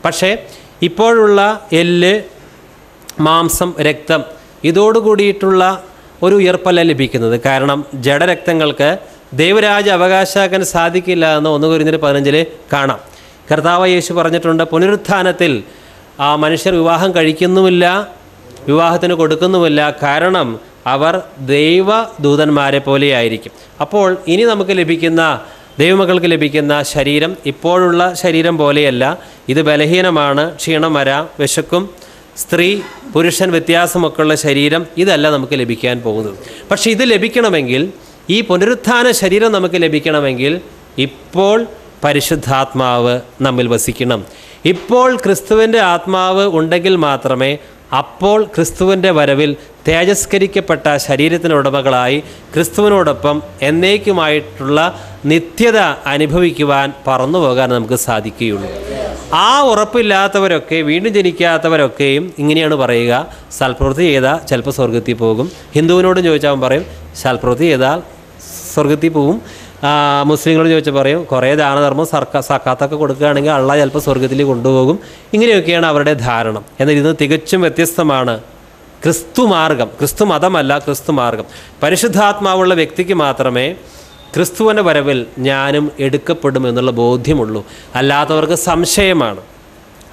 പക്ഷേ ഇപ്പോഴുള്ള എല്ല്, മാംസം, രക്തം ഇതോടുകൂടിയിട്ടുള്ള ഒരു ഉയർപ്പല്ല ലഭിക്കുന്നത്. കാരണം ജഡരക്തങ്ങൾക്ക് ദൈവരാജ്യം അവകാശമാക്കാൻ സാധിക്കില്ല എന്ന് 1 കൊരിന്ത്യർ 15 കാണാം. കർത്താവ് യേശു പറഞ്ഞിട്ടുണ്ട്, പുനരുത്ഥാനത്തിൽ മനുഷ്യർ വിവാഹം കഴിക്കുന്നുമില്ല, വിവാഹത്തിന് കൊടുക്കുന്നുമില്ല. കാരണം അവർ ദൈവദൂതന്മാരെ പോലെയായിരിക്കും. അപ്പോൾ ഇനി നമുക്ക് ലഭിക്കുന്ന, ദൈവമക്കൾക്ക് ലഭിക്കുന്ന ശരീരം ഇപ്പോഴുള്ള ശരീരം പോലെയല്ല. ഇത് ബലഹീനമാണ്, ക്ഷീണം വരാം, വിശക്കും, സ്ത്രീ പുരുഷൻ വ്യത്യാസമൊക്കെയുള്ള ശരീരം ഇതല്ല നമുക്ക് ലഭിക്കാൻ പോകുന്നത്. പക്ഷേ ഇത് ലഭിക്കണമെങ്കിൽ, ഈ പുനരുത്ഥാന ശരീരം നമുക്ക് ലഭിക്കണമെങ്കിൽ ഇപ്പോൾ പരിശുദ്ധാത്മാവ് നമ്മിൽ വസിക്കണം. ഇപ്പോൾ ക്രിസ്തുവിൻ്റെ ആത്മാവ് ഉണ്ടെങ്കിൽ മാത്രമേ അപ്പോൾ ക്രിസ്തുവിൻ്റെ വരവിൽ തേജസ്കരിക്കപ്പെട്ട ശരീരത്തിന് ഉടമകളായി ക്രിസ്തുവിനോടൊപ്പം എന്നേക്കുമായിട്ടുള്ള നിത്യത അനുഭവിക്കുവാൻ പറന്നു പോകാൻ നമുക്ക് സാധിക്കുകയുള്ളൂ. ആ ഉറപ്പില്ലാത്തവരൊക്കെ, വീണ്ടും ജനിക്കാത്തവരൊക്കെയും ഇങ്ങനെയാണ് പറയുക, സൽപ്രവൃത്തി ചെയ്താൽ ചിലപ്പോൾ സ്വർഗത്തിൽ പോകും. ഹിന്ദുവിനോടും ചോദിച്ചാൽ അവൻ പറയും സൽപ്രവൃത്തി ചെയ്താൽ സ്വർഗത്തിൽ പോകും. മുസ്ലിങ്ങളോട് ചോദിച്ചാൽ പറയും കുറേ ദാനധർമ്മം സക്കാത്തൊക്കെ കൊടുക്കുകയാണെങ്കിൽ അള്ളാഹ് ചിലപ്പോൾ സ്വർഗത്തിൽ കൊണ്ടുപോകും. ഇങ്ങനെയൊക്കെയാണ് അവരുടെ ധാരണ. എന്നാൽ ഇത് തികച്ചും വ്യത്യസ്തമാണ്. ക്രിസ്തു മാർഗം, ക്രിസ്തു മതമല്ല, ക്രിസ്തു മാർഗം. പരിശുദ്ധാത്മാവുള്ള വ്യക്തിക്ക് മാത്രമേ ക്രിസ്തുവിൻ്റെ വരവിൽ ഞാനും എടുക്കപ്പെടും എന്നുള്ള ബോധ്യമുള്ളൂ. അല്ലാത്തവർക്ക് സംശയമാണ്.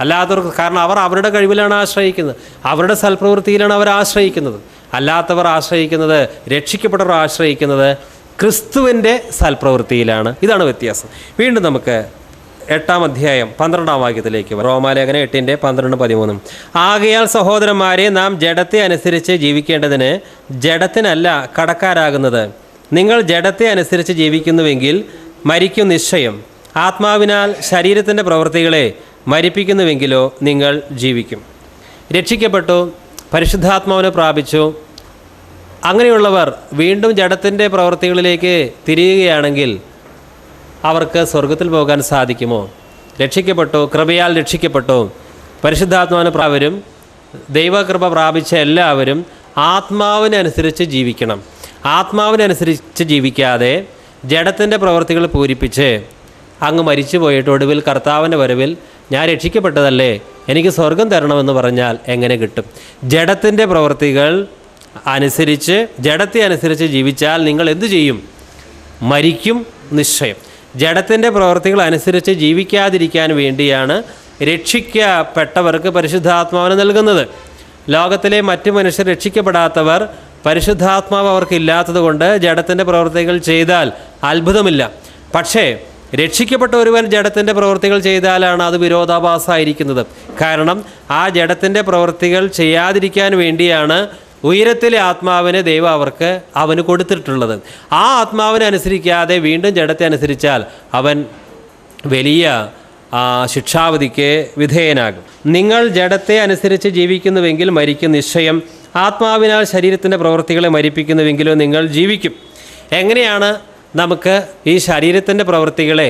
അല്ലാത്തവർക്ക്, കാരണം അവർ അവരുടെ കഴിവിലാണ് ആശ്രയിക്കുന്നത്, അവരുടെ സൽപ്രവൃത്തിയിലാണ് അവർ ആശ്രയിക്കുന്നത്. അല്ലാത്തവർ ആശ്രയിക്കുന്നത്, രക്ഷിക്കപ്പെട്ടവർ ആശ്രയിക്കുന്നത് ക്രിസ്തുവിൻ്റെ സൽപ്രവൃത്തിയിലാണ്. ഇതാണ് വ്യത്യാസം. വീണ്ടും നമുക്ക് 8-ാം അധ്യായം 12-ാം വാക്യത്തിലേക്ക് റോമാലേഖനം 8:12-13. ആകയാൽ സഹോദരന്മാരെ, നാം ജഡത്തെ അനുസരിച്ച് ജീവിക്കേണ്ടതിന് ജഡത്തിനല്ല കടക്കാരാകുന്നത്. നിങ്ങൾ ജഡത്തെ അനുസരിച്ച് ജീവിക്കുന്നുവെങ്കിൽ മരിക്കും നിശ്ചയം. ആത്മാവിനാൽ ശരീരത്തിൻ്റെ പ്രവൃത്തികളെ മരിപ്പിക്കുന്നുവെങ്കിലോ നിങ്ങൾ ജീവിക്കും. രക്ഷിക്കപ്പെട്ടു, പരിശുദ്ധാത്മാവിനെ പ്രാപിച്ചു. അങ്ങനെയുള്ളവർ വീണ്ടും ജഡത്തിൻ്റെ പ്രവൃത്തികളിലേക്ക് തിരിയുകയാണെങ്കിൽ അവർക്ക് സ്വർഗത്തിൽ പോകാൻ സാധിക്കുമോ? രക്ഷിക്കപ്പെട്ടു, കൃപയാൽ രക്ഷിക്കപ്പെട്ടു, പരിശുദ്ധാത്മാവിനെ പ്രാവരും ദൈവകൃപ പ്രാപിച്ച എല്ലാവരും ആത്മാവിനനുസരിച്ച് ജീവിക്കണം. ആത്മാവിനനുസരിച്ച് ജീവിക്കാതെ ജഡത്തിൻ്റെ പ്രവൃത്തികൾ പൂരിപ്പിച്ച് അങ്ങ് മരിച്ചു പോയിട്ട് ഒടുവിൽ കർത്താവിൻ്റെ വരവിൽ ഞാൻ രക്ഷിക്കപ്പെട്ടതല്ലേ, എനിക്ക് സ്വർഗം തരണമെന്ന് പറഞ്ഞാൽ എങ്ങനെ കിട്ടും? ജഡത്തിൻ്റെ പ്രവൃത്തികൾ അനുസരിച്ച്, ജഡത്തെ അനുസരിച്ച് ജീവിച്ചാൽ നിങ്ങൾ എന്തു ചെയ്യും? മരിക്കും നിശ്ചയം. ജഡത്തിൻ്റെ പ്രവൃത്തികൾ അനുസരിച്ച് ജീവിക്കാതിരിക്കാൻ വേണ്ടിയാണ് രക്ഷിക്കപ്പെട്ടവർക്ക് പരിശുദ്ധാത്മാവിനെ നൽകുന്നത്. ലോകത്തിലെ മറ്റു മനുഷ്യർ രക്ഷിക്കപ്പെടാത്തവർ പരിശുദ്ധാത്മാവ് അവർക്കില്ലാത്തത് കൊണ്ട് ജഡത്തിൻ്റെ പ്രവൃത്തികൾ ചെയ്താൽ അത്ഭുതമില്ല. പക്ഷേ രക്ഷിക്കപ്പെട്ട ഒരുവൻ ജഡത്തിൻ്റെ പ്രവൃത്തികൾ ചെയ്താലാണ് അത് വിരോധാഭാസമായിരിക്കുന്നത്. കാരണം ആ ജഡത്തിൻ്റെ പ്രവൃത്തികൾ ചെയ്യാതിരിക്കാൻ വേണ്ടിയാണ് ഉയരത്തിലെ ആത്മാവിനെ ദൈവം അവന് കൊടുത്തിട്ടുള്ളത്. ആ ആത്മാവിനെ അനുസരിക്കാതെ വീണ്ടും ജഡത്തെ അനുസരിച്ചാൽ അവൻ വലിയ ശിക്ഷാവിധിക്ക് വിധേയനാകും. നിങ്ങൾ ജഡത്തെ അനുസരിച്ച് ജീവിക്കുന്നുവെങ്കിൽ മരിക്കും നിശ്ചയം. ആത്മാവിനാൽ ശരീരത്തിൻ്റെ പ്രവൃത്തികളെ മരിപ്പിക്കുന്നുവെങ്കിലോ നിങ്ങൾ ജീവിക്കും. എങ്ങനെയാണ് നമുക്ക് ഈ ശരീരത്തിൻ്റെ പ്രവൃത്തികളെ,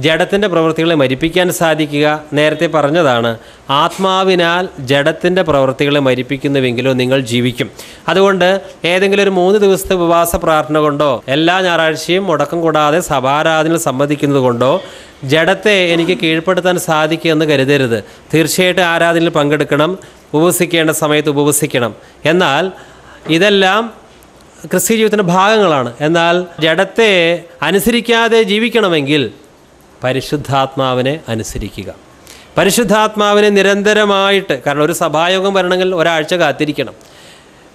ജഡത്തിൻ്റെ പ്രവൃത്തികളെ മരിപ്പിക്കാൻ സാധിക്കുക? നേരത്തെ പറഞ്ഞതാണ്, ആത്മാവിനാൽ ജഡത്തിൻ്റെ പ്രവൃത്തികളെ മരിപ്പിക്കുന്നുവെങ്കിലോ നിങ്ങൾ ജീവിക്കും. അതുകൊണ്ട് ഏതെങ്കിലും ഒരു 3 ദിവസത്തെ ഉപവാസ പ്രാർത്ഥന കൊണ്ടോ എല്ലാ ഞായറാഴ്ചയും മുടക്കം കൂടാതെ സഭാരാധനയിൽ സംബന്ധിക്കുന്നത് കൊണ്ടോ ജഡത്തെ എനിക്ക് കീഴ്പ്പെടുത്താൻ സാധിക്കുമെന്ന് കരുതരുത്. തീർച്ചയായിട്ടും ആരാധനയിൽ പങ്കെടുക്കണം, ഉപവസിക്കേണ്ട സമയത്ത് ഉപവസിക്കണം. എന്നാൽ ഇതെല്ലാം ക്രിസ്തീയ ജീവിതത്തിൻ്റെ ഭാഗങ്ങളാണ്. എന്നാൽ ജഡത്തെ അനുസരിക്കാതെ ജീവിക്കണമെങ്കിൽ പരിശുദ്ധാത്മാവിനെ അനുസരിക്കുക. പരിശുദ്ധാത്മാവിനെ നിരന്തരമായിട്ട്, കാരണം ഒരു സഭായോഗം വരണമെങ്കിൽ ഒരാഴ്ച കാത്തിരിക്കണം,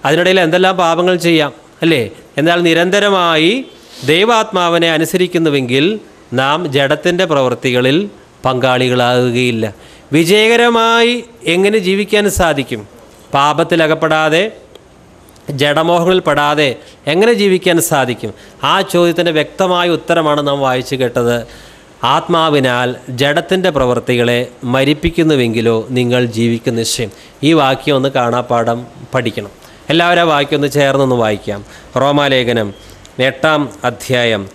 അതിനിടയിൽ എന്തെല്ലാം പാപങ്ങൾ ചെയ്യാം അല്ലേ? എന്നാൽ നിരന്തരമായി ദൈവാത്മാവിനെ അനുസരിക്കുന്നുവെങ്കിൽ നാം ജഡത്തിൻ്റെ പ്രവൃത്തികളിൽ പങ്കാളികളാകുകയില്ല. വിജയകരമായി എങ്ങനെ ജീവിക്കാൻ സാധിക്കും? പാപത്തിലകപ്പെടാതെ, ജഡമോഹങ്ങളിൽ പെടാതെ എങ്ങനെ ജീവിക്കാൻ സാധിക്കും? ആ ചോദ്യത്തിൻ്റെ വ്യക്തമായ ഉത്തരമാണ് നാം വായിച്ചു കേട്ടത്. ആത്മാവിനാൽ ജഡത്തിൻ്റെ പ്രവൃത്തികളെ മരിപ്പിക്കുന്നുവെങ്കിലോ നിങ്ങൾ ജീവിക്കുന്ന നിശ്ചയം. ഈ വാക്യം ഒന്ന് കാണാപ്പാഠം പഠിക്കണം. എല്ലാവരും ആ വാക്യം ഒന്ന് ചേർന്നൊന്ന് വായിക്കാം. റോമാലേഖനം 8-ാം അധ്യായം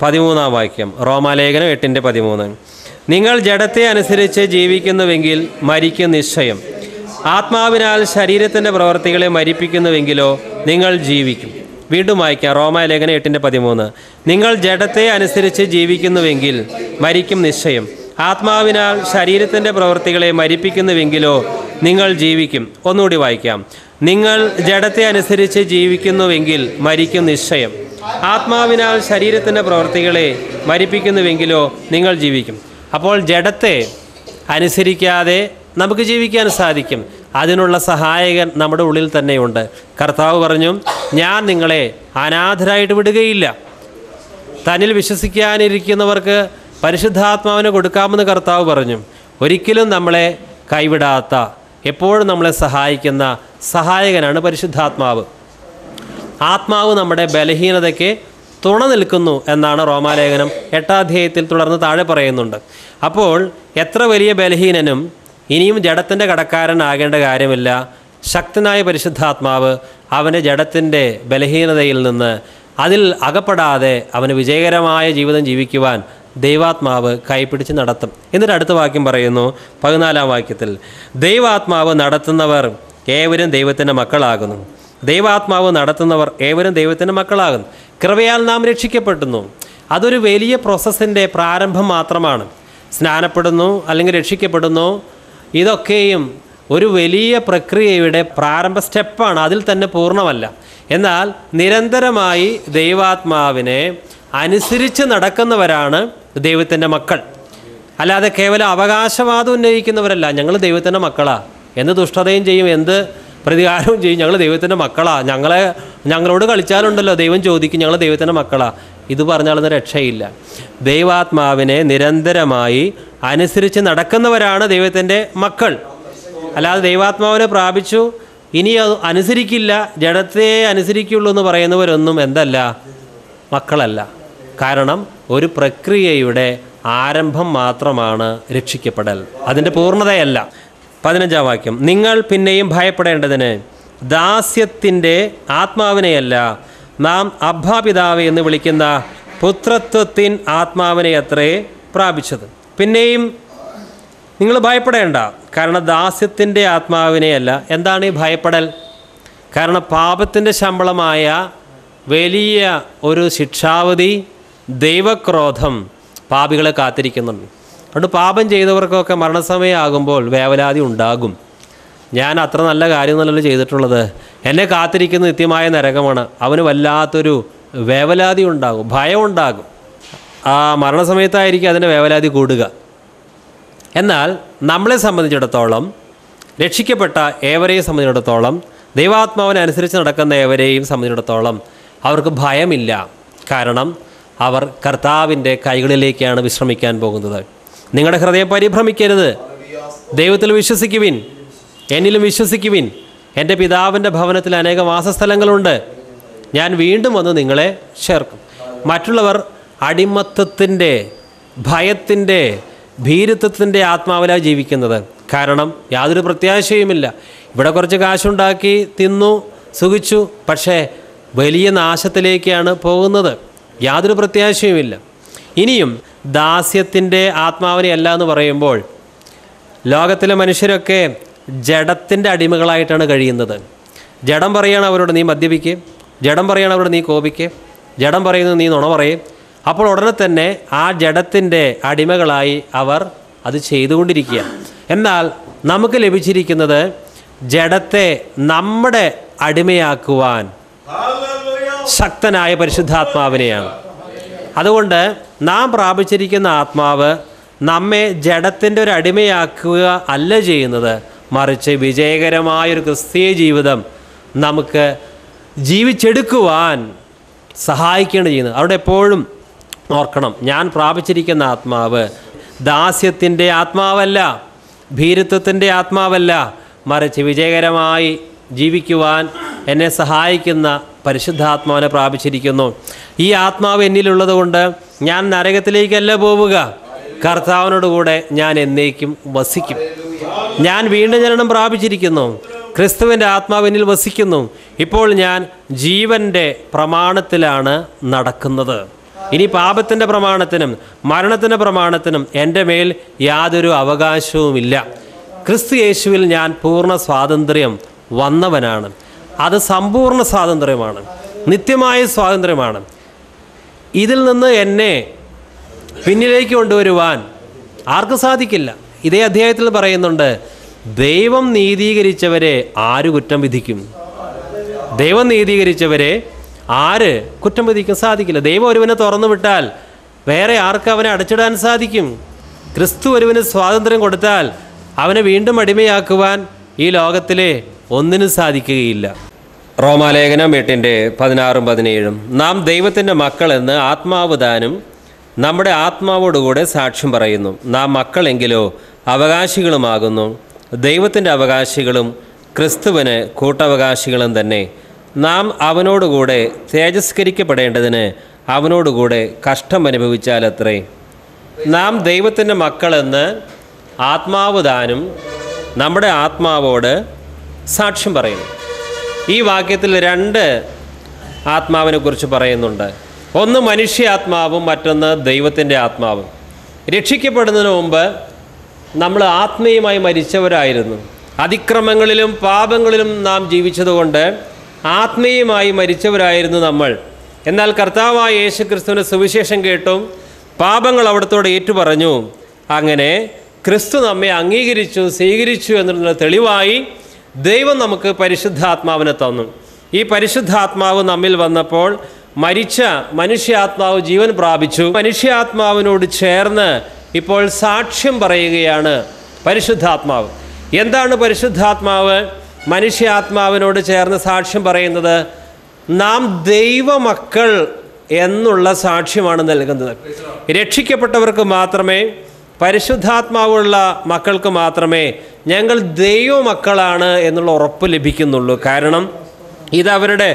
13-ാം വാക്യം. റോമാലേഖനം 8:13. നിങ്ങൾ ജഡത്തെ അനുസരിച്ച് ജീവിക്കുന്നുവെങ്കിൽ മരിക്കും നിശ്ചയം. ആത്മാവിനാൽ ശരീരത്തിൻ്റെ പ്രവൃത്തികളെ മരിപ്പിക്കുന്നുവെങ്കിലോ നിങ്ങൾ ജീവിക്കും. വീണ്ടും വായിക്കാം. റോമാലേഖനം 8:13. നിങ്ങൾ ജഡത്തെ അനുസരിച്ച് ജീവിക്കുന്നുവെങ്കിൽ മരിക്കും നിശ്ചയം. ആത്മാവിനാൽ ശരീരത്തിൻ്റെ പ്രവൃത്തികളെ മരിപ്പിക്കുന്നുവെങ്കിലോ നിങ്ങൾ ജീവിക്കും. ഒന്നുകൂടി വായിക്കാം. നിങ്ങൾ ജഡത്തെ അനുസരിച്ച് ജീവിക്കുന്നുവെങ്കിൽ മരിക്കും നിശ്ചയം. ആത്മാവിനാൽ ശരീരത്തിൻ്റെ പ്രവൃത്തികളെ മരിപ്പിക്കുന്നുവെങ്കിലോ നിങ്ങൾ ജീവിക്കും. അപ്പോൾ ജഡത്തെ അനുസരിക്കാതെ നമുക്ക് ജീവിക്കാൻ സാധിക്കും. അതിനുള്ള സഹായകൻ നമ്മുടെ ഉള്ളിൽ തന്നെയുണ്ട്. കർത്താവ് പറഞ്ഞു, ഞാൻ നിങ്ങളെ അനാഥരായിട്ട് വിടുകയില്ല. തന്നിൽ വിശ്വസിക്കാനിരിക്കുന്നവർക്ക് പരിശുദ്ധാത്മാവിനെ കൊടുക്കാമെന്ന് കർത്താവ് പറഞ്ഞു. ഒരിക്കലും നമ്മളെ കൈവിടാത്ത, എപ്പോഴും നമ്മളെ സഹായിക്കുന്ന സഹായകനാണ് പരിശുദ്ധാത്മാവ്. ആത്മാവ് നമ്മുടെ ബലഹീനതയ്ക്ക് തുണ നിൽക്കുന്നു എന്നാണ് റോമാലേഖനം 8-ാം അധ്യായത്തിൽ തുടർന്ന് താഴെ പറയുന്നുണ്ട്. അപ്പോൾ എത്ര വലിയ ബലഹീനനും ഇനിയും ജഡത്തിൻ്റെ കടക്കാരനാകേണ്ട കാര്യമില്ല. ശക്തനായ പരിശുദ്ധാത്മാവ് അവൻ്റെ ജഡത്തിൻ്റെ ബലഹീനതയിൽ നിന്ന് അതിൽ അകപ്പെടാതെ അവന് വിജയകരമായ ജീവിതം ജീവിക്കുവാൻ ദൈവാത്മാവ് കൈപ്പിടിച്ച് നടത്തും. എന്നിട്ട് അടുത്ത വാക്യം പറയുന്നു, 14-ാം വാക്യത്തിൽ, ദൈവാത്മാവ് നടത്തുന്നവർ ഏവരും ദൈവത്തിൻ്റെ മക്കളാകുന്നു. ദൈവാത്മാവ് നടത്തുന്നവർ ഏവരും ദൈവത്തിൻ്റെ മക്കളാകുന്നു. കൃപയാൽ നാം രക്ഷിക്കപ്പെടുന്നു. അതൊരു വലിയ പ്രോസസ്സിൻ്റെ പ്രാരംഭം മാത്രമാണ്. സ്നാനപ്പെടുന്നു അല്ലെങ്കിൽ രക്ഷിക്കപ്പെടുന്നു, ഇതൊക്കെയും ഒരു വലിയ പ്രക്രിയയുടെ പ്രാരംഭ സ്റ്റെപ്പാണ്. അതിൽ തന്നെ പൂർണ്ണമല്ല. എന്നാൽ നിരന്തരമായി ദൈവാത്മാവിനെ അനുസരിച്ച് നടക്കുന്നവരാണ് ദൈവത്തിൻ്റെ മക്കൾ. അല്ലാതെ കേവലം അവകാശവാദം ഉന്നയിക്കുന്നവരല്ല. ഞങ്ങൾ ദൈവത്തിൻ്റെ മക്കളാണ്, എന്ത് ദുഷ്ടതയും ചെയ്യും, എന്ത് പ്രതികാരവും ചെയ്യും, ഞങ്ങൾ ദൈവത്തിൻ്റെ മക്കളാണ്, ഞങ്ങളോട് കളിച്ചാലുണ്ടല്ലോ ദൈവം ചോദിക്കും ഞങ്ങൾ ദൈവത്തിൻ്റെ മക്കളാണ്. ഇത് പറഞ്ഞാലൊന്നും രക്ഷയില്ല. ദൈവാത്മാവിനെ നിരന്തരമായി അനുസരിച്ച് നടക്കുന്നവരാണ് ദൈവത്തിൻ്റെ മക്കൾ. അല്ലാതെ ദൈവാത്മാവിനെ പ്രാപിച്ചു ഇനി അത് അനുസരിക്കില്ല, ജഡത്തെ അനുസരിക്കുള്ളൂ എന്ന് പറയുന്നവരൊന്നും എന്തല്ല, മക്കളല്ല. കാരണം ഒരു പ്രക്രിയയുടെ ആരംഭം മാത്രമാണ് രക്ഷിക്കപ്പെടൽ, അതിൻ്റെ പൂർണ്ണതയല്ല. 15-ാം വാക്യം, നിങ്ങൾ പിന്നെയും ഭയപ്പെടേണ്ടതിന് ദാസ്യത്തിൻ്റെ ആത്മാവിനെയല്ല, നാം അബ്ബാ പിതാവേ എന്ന് വിളിക്കുന്ന പുത്രത്വത്തിൻ ആത്മാവിനെ അത്രേ പ്രാപിച്ചത്. പിന്നെയും നിങ്ങൾ ഭയപ്പെടേണ്ട, കാരണം ദാസ്യത്തിൻ്റെ ആത്മാവിനെയല്ല. എന്താണ് ഈ ഭയപ്പെടൽ? കാരണം പാപത്തിൻ്റെ ശമ്പളമായ വലിയ ഒരു ശിക്ഷാവധി, ദൈവക്രോധം പാപികളെ കാത്തിരിക്കുന്നുണ്ട്. അതുകൊണ്ട് പാപം ചെയ്തവർക്കൊക്കെ മരണസമയമാകുമ്പോൾ വേവലാതി ഉണ്ടാകും. ഞാൻ അത്ര നല്ല കാര്യമൊന്നുമല്ലോ ചെയ്തിട്ടുള്ളത്, എന്നെ കാത്തിരിക്കുന്ന നിത്യമായ നരകമാണ്. അവന് വല്ലാത്തൊരു വേവലാതി ഉണ്ടാകും, ഭയം ഉണ്ടാകും. ആ മരണസമയത്തായിരിക്കും അതിൻ്റെ വേവലാതി കൂടുക. എന്നാൽ നമ്മളെ സംബന്ധിച്ചിടത്തോളം, രക്ഷിക്കപ്പെട്ട ഏവരെയും സംബന്ധിച്ചിടത്തോളം, ദൈവാത്മാവിനനുസരിച്ച് നടക്കുന്ന ഏവരെയും സംബന്ധിച്ചിടത്തോളം അവർക്ക് ഭയമില്ല. കാരണം അവർ കർത്താവിൻ്റെ കൈകളിലേക്കാണ് വിശ്രമിക്കാൻ പോകുന്നത്. നിങ്ങളുടെ ഹൃദയം പരിഭ്രമിക്കരുത്, ദൈവത്തിൽ വിശ്വസിക്കുവിൻ, എന്നിലും വിശ്വസിക്കുവിൻ. എൻ്റെ പിതാവിൻ്റെ ഭവനത്തിൽ അനേകം വാസസ്ഥലങ്ങളുണ്ട്, ഞാൻ വീണ്ടും വന്ന് നിങ്ങളെ ചേർക്കും. മറ്റുള്ളവർ അടിമത്തത്തിൻ്റെ, ഭയത്തിൻ്റെ, ഭീരുത്വത്തിൻ്റെ ആത്മാവിലാണ് ജീവിക്കുന്നത്. കാരണം യാതൊരു പ്രത്യാശയുമില്ല. ഇവിടെ കുറച്ച് കാശുണ്ടാക്കി തിന്നു സുഖിച്ചു, പക്ഷേ വലിയ നാശത്തിലേക്കാണ് പോകുന്നത്. യാതൊരു പ്രത്യാശയുമില്ല. ഇനിയും ദാസ്യത്തിൻ്റെ ആത്മാവിനെ അല്ല എന്ന് പറയുമ്പോൾ, ലോകത്തിലെ മനുഷ്യരൊക്കെ ജഡത്തിൻ്റെ അടിമകളായിട്ടാണ് കഴിയുന്നത്. ജഡം പറയുകയാണ് അവരോട് നീ മദ്യപിക്കുക, ജഡം പറയുകയാണ് അവരോട് നീ കോപിക്കുക, ജഡം പറയുന്നത് നീ നുണ പറയും. അപ്പോൾ ഉടനെ തന്നെ ആ ജഡത്തിൻ്റെ അടിമകളായി അവർ അത് ചെയ്തുകൊണ്ടിരിക്കുക. എന്നാൽ നമുക്ക് ലഭിച്ചിരിക്കുന്നത് ജഡത്തെ നമ്മുടെ അടിമയാക്കുവാൻ ശക്തനായ പരിശുദ്ധാത്മാവിനെയാണ്. അതുകൊണ്ട് നാം പ്രാപിച്ചിരിക്കുന്ന ആത്മാവ് നമ്മെ ജഡത്തിൻ്റെ ഒരു അടിമയാക്കുക അല്ല ചെയ്യുന്നത്, മറിച്ച് വിജയകരമായൊരു ക്രിസ്തീയ ജീവിതം നമുക്ക് ജീവിച്ചെടുക്കുവാൻ സഹായിക്കുകയാണ് ചെയ്യുന്നത്. അവിടെ എപ്പോഴും ഓർക്കണം, ഞാൻ പ്രാപിച്ചിരിക്കുന്ന ആത്മാവ് ദാസ്യത്തിൻ്റെ ആത്മാവല്ല, ഭീരുത്വത്തിൻ്റെ ആത്മാവല്ല, മറിച്ച് വിജയകരമായി ജീവിക്കുവാൻ എന്നെ സഹായിക്കുന്ന പരിശുദ്ധാത്മാവിനെ പ്രാപിച്ചിരിക്കുന്നു. ഈ ആത്മാവ് എന്നിലുള്ളത് കൊണ്ട് ഞാൻ നരകത്തിലേക്കല്ല പോവുക, കർത്താവിനോടുകൂടെ ഞാൻ എന്നേക്കും വസിക്കും. ഞാൻ വീണ്ടും ജനനം പ്രാപിച്ചിരിക്കുന്നു, ക്രിസ്തുവിൻ്റെ ആത്മാവ് എന്നിൽ വസിക്കുന്നു. ഇപ്പോൾ ഞാൻ ജീവൻ്റെ പ്രമാണത്തിലാണ് നടക്കുന്നത്. ഇനി പാപത്തിൻ്റെ പ്രമാണത്തിനും മരണത്തിൻ്റെ പ്രമാണത്തിനും എൻ്റെ മേൽ യാതൊരു അവകാശവുമില്ല. ക്രിസ്തു യേശുവിൽ ഞാൻ പൂർണ്ണ സ്വാതന്ത്ര്യം വന്നവനാണ്. അത് സമ്പൂർണ്ണ സ്വാതന്ത്ര്യമാണ്, നിത്യമായ സ്വാതന്ത്ര്യമാണ്. ഇതിൽ നിന്ന് എന്നെ പിന്നിലേക്ക് കൊണ്ടുവരുവാൻ ആർക്കും സാധിക്കില്ല. ഇതേ അധ്യായത്തിൽ പറയുന്നുണ്ട്, ദൈവം നീതീകരിച്ചവരെ ആര് കുറ്റം വിധിക്കും? ദൈവം നീതീകരിച്ചവരെ ആര് കുറ്റം വിധിക്കും? സാധിക്കില്ല. ദൈവം ഒരുവനെ തുറന്നു വിട്ടാൽ വേറെ ആർക്ക് അവനെ അടച്ചിടാൻ സാധിക്കും? ക്രിസ്തു ഒരുവന് സ്വാതന്ത്ര്യം കൊടുത്താൽ അവനെ വീണ്ടും അടിമയാക്കുവാൻ ഈ ലോകത്തിലെ ഒന്നിനും സാധിക്കുകയില്ല. റോമാലേഖനം 8:16-17 നാം ദൈവത്തിൻ്റെ മക്കളെന്ന് ആത്മാവ് താനും നമ്മുടെ ആത്മാവോടുകൂടെ സാക്ഷ്യം പറയുന്നു. നാം മക്കളെങ്കിലോ അവകാശികളുമാകുന്നു, ദൈവത്തിൻ്റെ അവകാശികളും ക്രിസ്തുവിന് കൂട്ടവകാശികളും തന്നെ. നാം അവനോടുകൂടെ തേജസ്കരിക്കപ്പെടേണ്ടതിന് അവനോടുകൂടെ കഷ്ടം അനുഭവിച്ചാലത്രേ. നാം ദൈവത്തിൻ്റെ മക്കളെന്ന് ആത്മാവ് താനും നമ്മുടെ ആത്മാവോട് സാക്ഷ്യം പറയുന്നു. ഈ വാക്യത്തിൽ 2 ആത്മാവിനെ കുറിച്ച് പറയുന്നുണ്ട്. ഒന്ന് മനുഷ്യാത്മാവും മറ്റൊന്ന് ദൈവത്തിൻ്റെ ആത്മാവും. രക്ഷിക്കപ്പെടുന്നതിന് മുമ്പ് നമ്മൾ ആത്മീയമായി മരിച്ചവരായിരുന്നു. അതിക്രമങ്ങളിലും പാപങ്ങളിലും നാം ജീവിച്ചതുകൊണ്ട് ആത്മീയമായി മരിച്ചവരായിരുന്നു നമ്മൾ. എന്നാൽ കർത്താവായ യേശു ക്രിസ്തുവിൻ്റെ സുവിശേഷം കേട്ടും പാപങ്ങൾ അവിടത്തോട് ഏറ്റുപറഞ്ഞു. അങ്ങനെ ക്രിസ്തു നമ്മെ അംഗീകരിച്ചു, സ്വീകരിച്ചു എന്നുള്ള തെളിവായി ദൈവം നമുക്ക് പരിശുദ്ധാത്മാവിനെ തന്നു. ഈ പരിശുദ്ധാത്മാവ് നമ്മിൽ വന്നപ്പോൾ മരിച്ച മനുഷ്യാത്മാവ് ജീവൻ പ്രാപിച്ചു. മനുഷ്യാത്മാവിനോട് ചേർന്ന് ഇപ്പോൾ സാക്ഷ്യം പറയുകയാണ് പരിശുദ്ധാത്മാവ്. എന്താണ് പരിശുദ്ധാത്മാവ് മനുഷ്യാത്മാവിനോട് ചേർന്ന് സാക്ഷ്യം പറയുന്നത്? നാം ദൈവമക്കൾ എന്നുള്ള സാക്ഷ്യമാണ് നൽകുന്നത്. രക്ഷിക്കപ്പെട്ടവർക്ക് മാത്രമേ, പരിശുദ്ധാത്മാവുള്ള മക്കൾക്ക് മാത്രമേ ഞങ്ങൾ ദൈവമക്കളാണ് എന്നുള്ള ഉറപ്പ് ലഭിക്കുന്നുള്ളൂ. കാരണം ഇതവരുടെ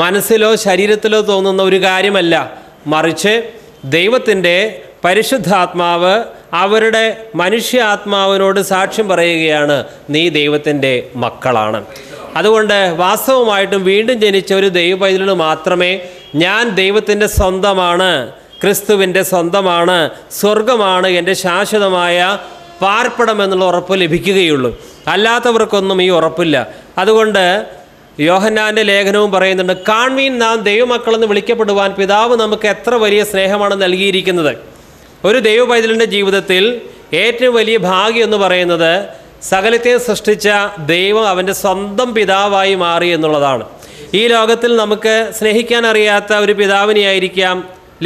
മനസ്സിലോ ശരീരത്തിലോ തോന്നുന്ന ഒരു കാര്യമല്ല, മറിച്ച് ദൈവത്തിൻ്റെ പരിശുദ്ധാത്മാവ് അവരുടെ മനുഷ്യാത്മാവിനോട് സാക്ഷ്യം പറയുകയാണ്, നീ ദൈവത്തിൻ്റെ മക്കളാണ്. അതുകൊണ്ട് വാസ്തവമായിട്ടും വീണ്ടും ജനിച്ച ഒരു ദൈവ പൈതലിന് മാത്രമേ ഞാൻ ദൈവത്തിൻ്റെ സ്വന്തമാണ്, ക്രിസ്തുവിൻ്റെ സ്വന്തമാണ്, സ്വർഗമാണ് എൻ്റെ ശാശ്വതമായ പാർപ്പിടം എന്നുള്ള ഉറപ്പ് ലഭിക്കുകയുള്ളൂ. അല്ലാത്തവർക്കൊന്നും ഈ ഉറപ്പില്ല. അതുകൊണ്ട് യോഹന്നാൻ്റെ ലേഖനവും പറയുന്നുണ്ട്, കാൺമീൻ നാം ദൈവമക്കളെന്ന് വിളിക്കപ്പെടുവാൻ പിതാവ് നമുക്ക് എത്ര വലിയ സ്നേഹമാണ് നൽകിയിരിക്കുന്നത്. ഒരു ദൈവ പൈതലിൻ്റെ ജീവിതത്തിൽ ഏറ്റവും വലിയ ഭാഗ്യം എന്ന് പറയുന്നത് സകലത്തെ സൃഷ്ടിച്ച ദൈവം അവൻ്റെ സ്വന്തം പിതാവായി മാറി എന്നുള്ളതാണ്. ഈ ലോകത്തിൽ നമുക്ക് സ്നേഹിക്കാൻ അറിയാത്ത ഒരു പിതാവിനെയായിരിക്കാം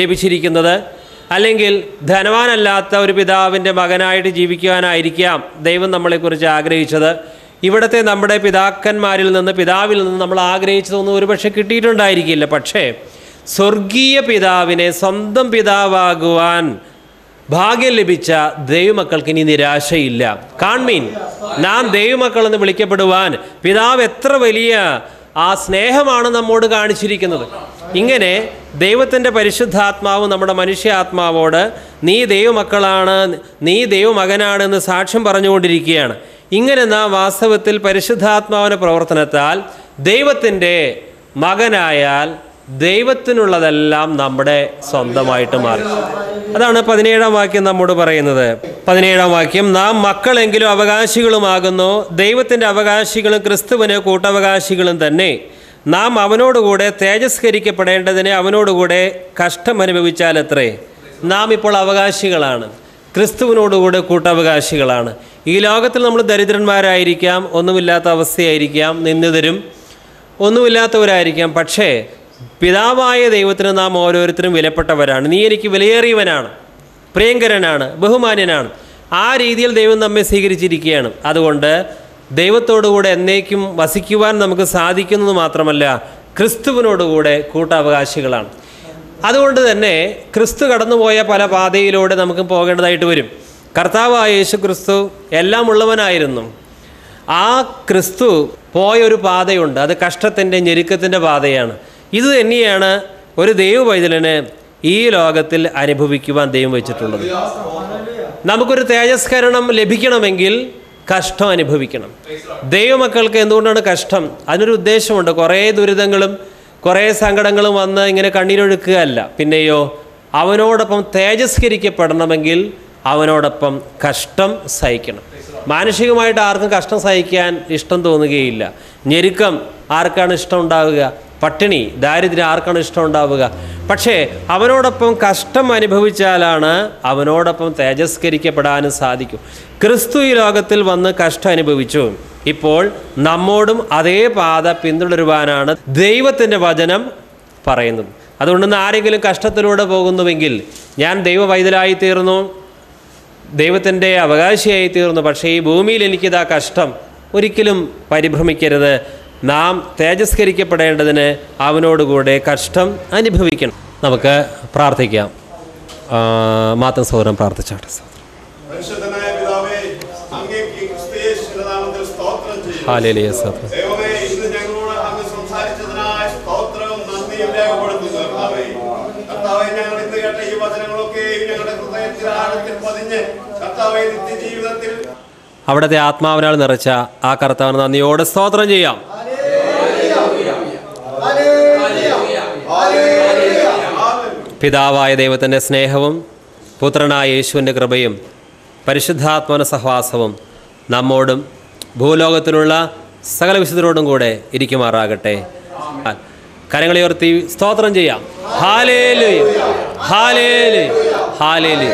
ലഭിച്ചിരിക്കുന്നത്, അല്ലെങ്കിൽ ധനവാനല്ലാത്ത ഒരു പിതാവിൻ്റെ മകനായിട്ട് ജീവിക്കുവാനായിരിക്കാം ദൈവം നമ്മളെക്കുറിച്ച് ആഗ്രഹിച്ചത്. ഇവിടുത്തെ നമ്മുടെ പിതാക്കന്മാരിൽ നിന്ന്, പിതാവിൽ നിന്ന് നമ്മൾ ആഗ്രഹിച്ചതൊന്നും ഒരുപക്ഷെ കിട്ടിയിട്ടുണ്ടായിരിക്കില്ല. പക്ഷേ സ്വർഗീയ പിതാവിനെ സ്വന്തം പിതാവാകുവാൻ ഭാഗ്യം ലഭിച്ച ദൈവമക്കൾക്ക് ഇനി നിരാശയില്ല. കാൺമീൻ നാം ദൈവമക്കളെന്ന് വിളിക്കപ്പെടുവാൻ പിതാവ് എത്ര വലിയ ആ സ്നേഹമാണ് നമ്മോട് കാണിച്ചിരിക്കുന്നത്. ഇങ്ങനെ ദൈവത്തിൻ്റെ പരിശുദ്ധാത്മാവ് നമ്മുടെ മനുഷ്യാത്മാവോട് നീ ദൈവമക്കളാണ്, നീ ദൈവമകനാണെന്ന് സാക്ഷ്യം പറഞ്ഞുകൊണ്ടിരിക്കുകയാണ്. ഇങ്ങനെ നാം വാസ്തവത്തിൽ പരിശുദ്ധാത്മാവിൻ്റെ പ്രവർത്തനത്താൽ ദൈവത്തിൻ്റെ മകനായാൽ ദൈവത്തിനുള്ളതെല്ലാം നമ്മുടെ സ്വന്തമായിട്ട് മാറി. അതാണ് 17-ാം വാക്യം നമ്മോട് പറയുന്നത്. 17-ാം വാക്യം, നാം മക്കളെങ്കിലും അവകാശികളുമാകുന്നു, ദൈവത്തിൻ്റെ അവകാശികളും ക്രിസ്തുവിന് കൂട്ടവകാശികളും തന്നെ. നാം അവനോടുകൂടെ തേജസ്കരിക്കപ്പെടേണ്ടതിന് അവനോടുകൂടെ കഷ്ടം അനുഭവിച്ചാലത്രേ. നാം ഇപ്പോൾ അവകാശികളാണ്, ക്രിസ്തുവിനോടുകൂടെ കൂട്ടവകാശികളാണ്. ഈ ലോകത്തിൽ നമ്മൾ ദരിദ്രന്മാരായിരിക്കാം, ഒന്നുമില്ലാത്ത അവസ്ഥയായിരിക്കാം, നിന്ദിതരും ഒന്നുമില്ലാത്തവരായിരിക്കാം. പക്ഷേ പിതാവായ ദൈവത്തിന് നാം ഓരോരുത്തരും വിലപ്പെട്ടവരാണ്. നീ എനിക്ക് വിലയേറിയവനാണ്, പ്രിയങ്കരനാണ്, ബഹുമാന്യനാണ്. ആ രീതിയിൽ ദൈവം നമ്മെ സ്വീകരിച്ചിരിക്കുകയാണ്. അതുകൊണ്ട് ദൈവത്തോടുകൂടെ എന്നേക്കും വസിക്കുവാൻ നമുക്ക് സാധിക്കുന്നത് മാത്രമല്ല, ക്രിസ്തുവിനോടുകൂടെ കൂട്ടാവകാശികളാണ്. അതുകൊണ്ട് തന്നെ ക്രിസ്തു കടന്നുപോയ പല പാതയിലൂടെ നമുക്ക് പോകേണ്ടതായിട്ട് വരും. കർത്താവായ യേശു ക്രിസ്തു എല്ലാം ഉള്ളവനായിരുന്നു. ആ ക്രിസ്തു പോയൊരു പാതയുണ്ട്, അത് കഷ്ടത്തിൻ്റെ ഞെരുക്കത്തിൻ്റെ പാതയാണ്. ഇത് തന്നെയാണ് ഒരു ദൈവ പൈതലിന് ഈ ലോകത്തിൽ അനുഭവിക്കുവാൻ ദൈവം വെച്ചിട്ടുള്ളത്. നമുക്കൊരു തേജസ്കരണം ലഭിക്കണമെങ്കിൽ കഷ്ടം അനുഭവിക്കണം. ദൈവമക്കൾക്ക് എന്തുകൊണ്ടാണ് കഷ്ടം? അതിനൊരു ഉദ്ദേശമുണ്ട്. കുറേ ദുരിതങ്ങളും കുറേ സങ്കടങ്ങളും വന്ന് ഇങ്ങനെ കണ്ണീരൊഴുക്കുകയല്ല, പിന്നെയോ അവനോടൊപ്പം തേജസ്കരിക്കപ്പെടണമെങ്കിൽ അവനോടൊപ്പം കഷ്ടം സഹിക്കണം. മാനുഷികമായിട്ട് ആർക്കും കഷ്ടം സഹിക്കാൻ ഇഷ്ടം തോന്നുകയില്ല. ഞെരുക്കം ആർക്കാണ് ഇഷ്ടം ഉണ്ടാവുക? പട്ടിണി, ദാരിദ്ര്യം ആർക്കാണ് ഇഷ്ടം ഉണ്ടാവുക? പക്ഷേ അവനോടൊപ്പം കഷ്ടം അനുഭവിച്ചാലാണ് അവനോടൊപ്പം തേജസ്കരിക്കപ്പെടാനും സാധിക്കും. ക്രിസ്തു ഈ ലോകത്തിൽ വന്ന് കഷ്ടം അനുഭവിച്ചു. ഇപ്പോൾ നമ്മോടും അതേ പാത പിന്തുടരുവാനാണ് ദൈവത്തിൻ്റെ വചനം പറയുന്നത്. അതുകൊണ്ടിന്ന് ആരെങ്കിലും കഷ്ടത്തിലൂടെ പോകുന്നുവെങ്കിൽ, ഞാൻ ദൈവവൈതലായി തീർന്നു, ദൈവത്തിൻ്റെ അവകാശിയായി തീർന്നു, പക്ഷേ ഈ ഭൂമിയിൽ എനിക്കിതാ കഷ്ടം, ഒരിക്കലും പരിഭ്രമിക്കരുത്. നാം തേജസ്കരിക്കപ്പെടേണ്ടതിന് അവനോടുകൂടെ കഷ്ടം അനുഭവിക്കണം. നമുക്ക് പ്രാർത്ഥിക്കാം. മാത്തൻ സഹോദരൻ പ്രാർത്ഥിച്ചാട്ടെ. ഹല്ലേലൂയ. അവിടുത്തെ ആത്മാവിനാൽ നിറച്ച ആ കർത്താവിന് നന്ദിയോടെ സ്തോത്രം ചെയ്യാം. പിതാവായ ദൈവത്തിൻ്റെ സ്നേഹവും പുത്രനായ യേശുവിൻ്റെ കൃപയും പരിശുദ്ധാത്മാവിൻ്റെ സഹവാസവും നമ്മോടും ഭൂലോകത്തിലുള്ള സകല വിശുദ്ധരോടും കൂടെ ഇരിക്കുമാറാകട്ടെ. കരങ്ങളുയർത്തി സ്തോത്രം ചെയ്യാം. Hallelujah, hallelujah, hallelujah.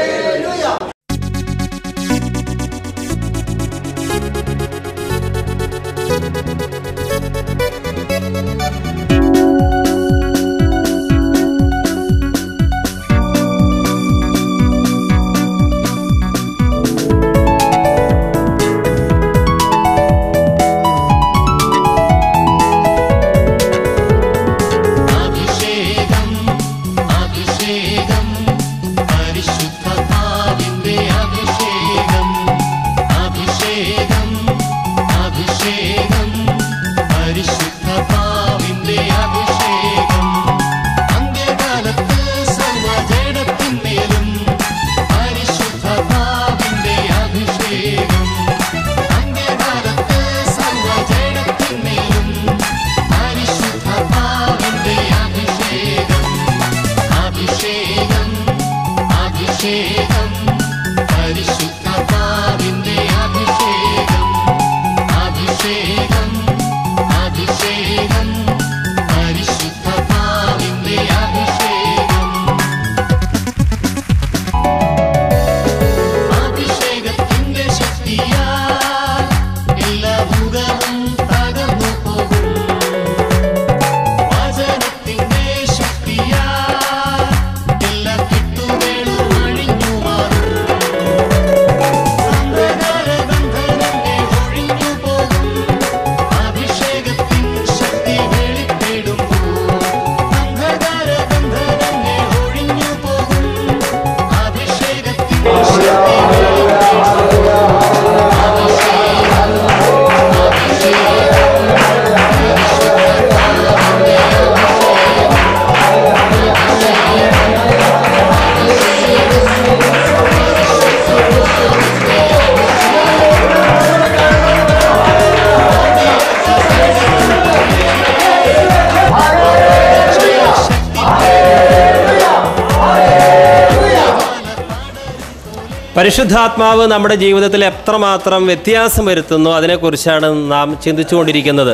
പരിശുദ്ധാത്മാവ് നമ്മുടെ ജീവിതത്തിൽ എത്രമാത്രം വ്യത്യാസം വരുത്തുന്നു അതിനെക്കുറിച്ചാണ് നാം ചിന്തിച്ചുകൊണ്ടിരിക്കുന്നത്.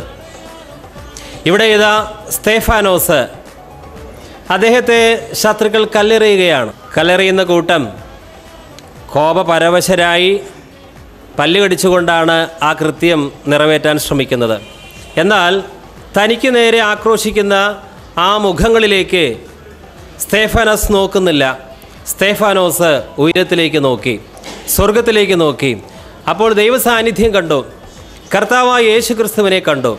ഇവിടെ ഇതാ സ്തേഫാനോസ്, അദ്ദേഹത്തെ ശത്രുക്കൾ കല്ലെറിയുകയാണ്. കല്ലെറിയുന്ന കൂട്ടം കോപപരവശരായി പല്ല് കടിച്ചുകൊണ്ടാണ് ആ കൃത്യം നിറവേറ്റാൻ ശ്രമിക്കുന്നത്. എന്നാൽ തനിക്ക് നേരെ ആക്രോശിക്കുന്ന ആ മുഖങ്ങളിലേക്ക് സ്തേഫാനോസ് നോക്കുന്നില്ല. സ്തേഫാനോസ് ഉയരത്തിലേക്ക് നോക്കി, സ്വർഗത്തിലേക്ക് നോക്കി. അപ്പോൾ ദൈവസാന്നിധ്യം കണ്ടു, കർത്താവായ യേശു ക്രിസ്തുവിനെ കണ്ടു.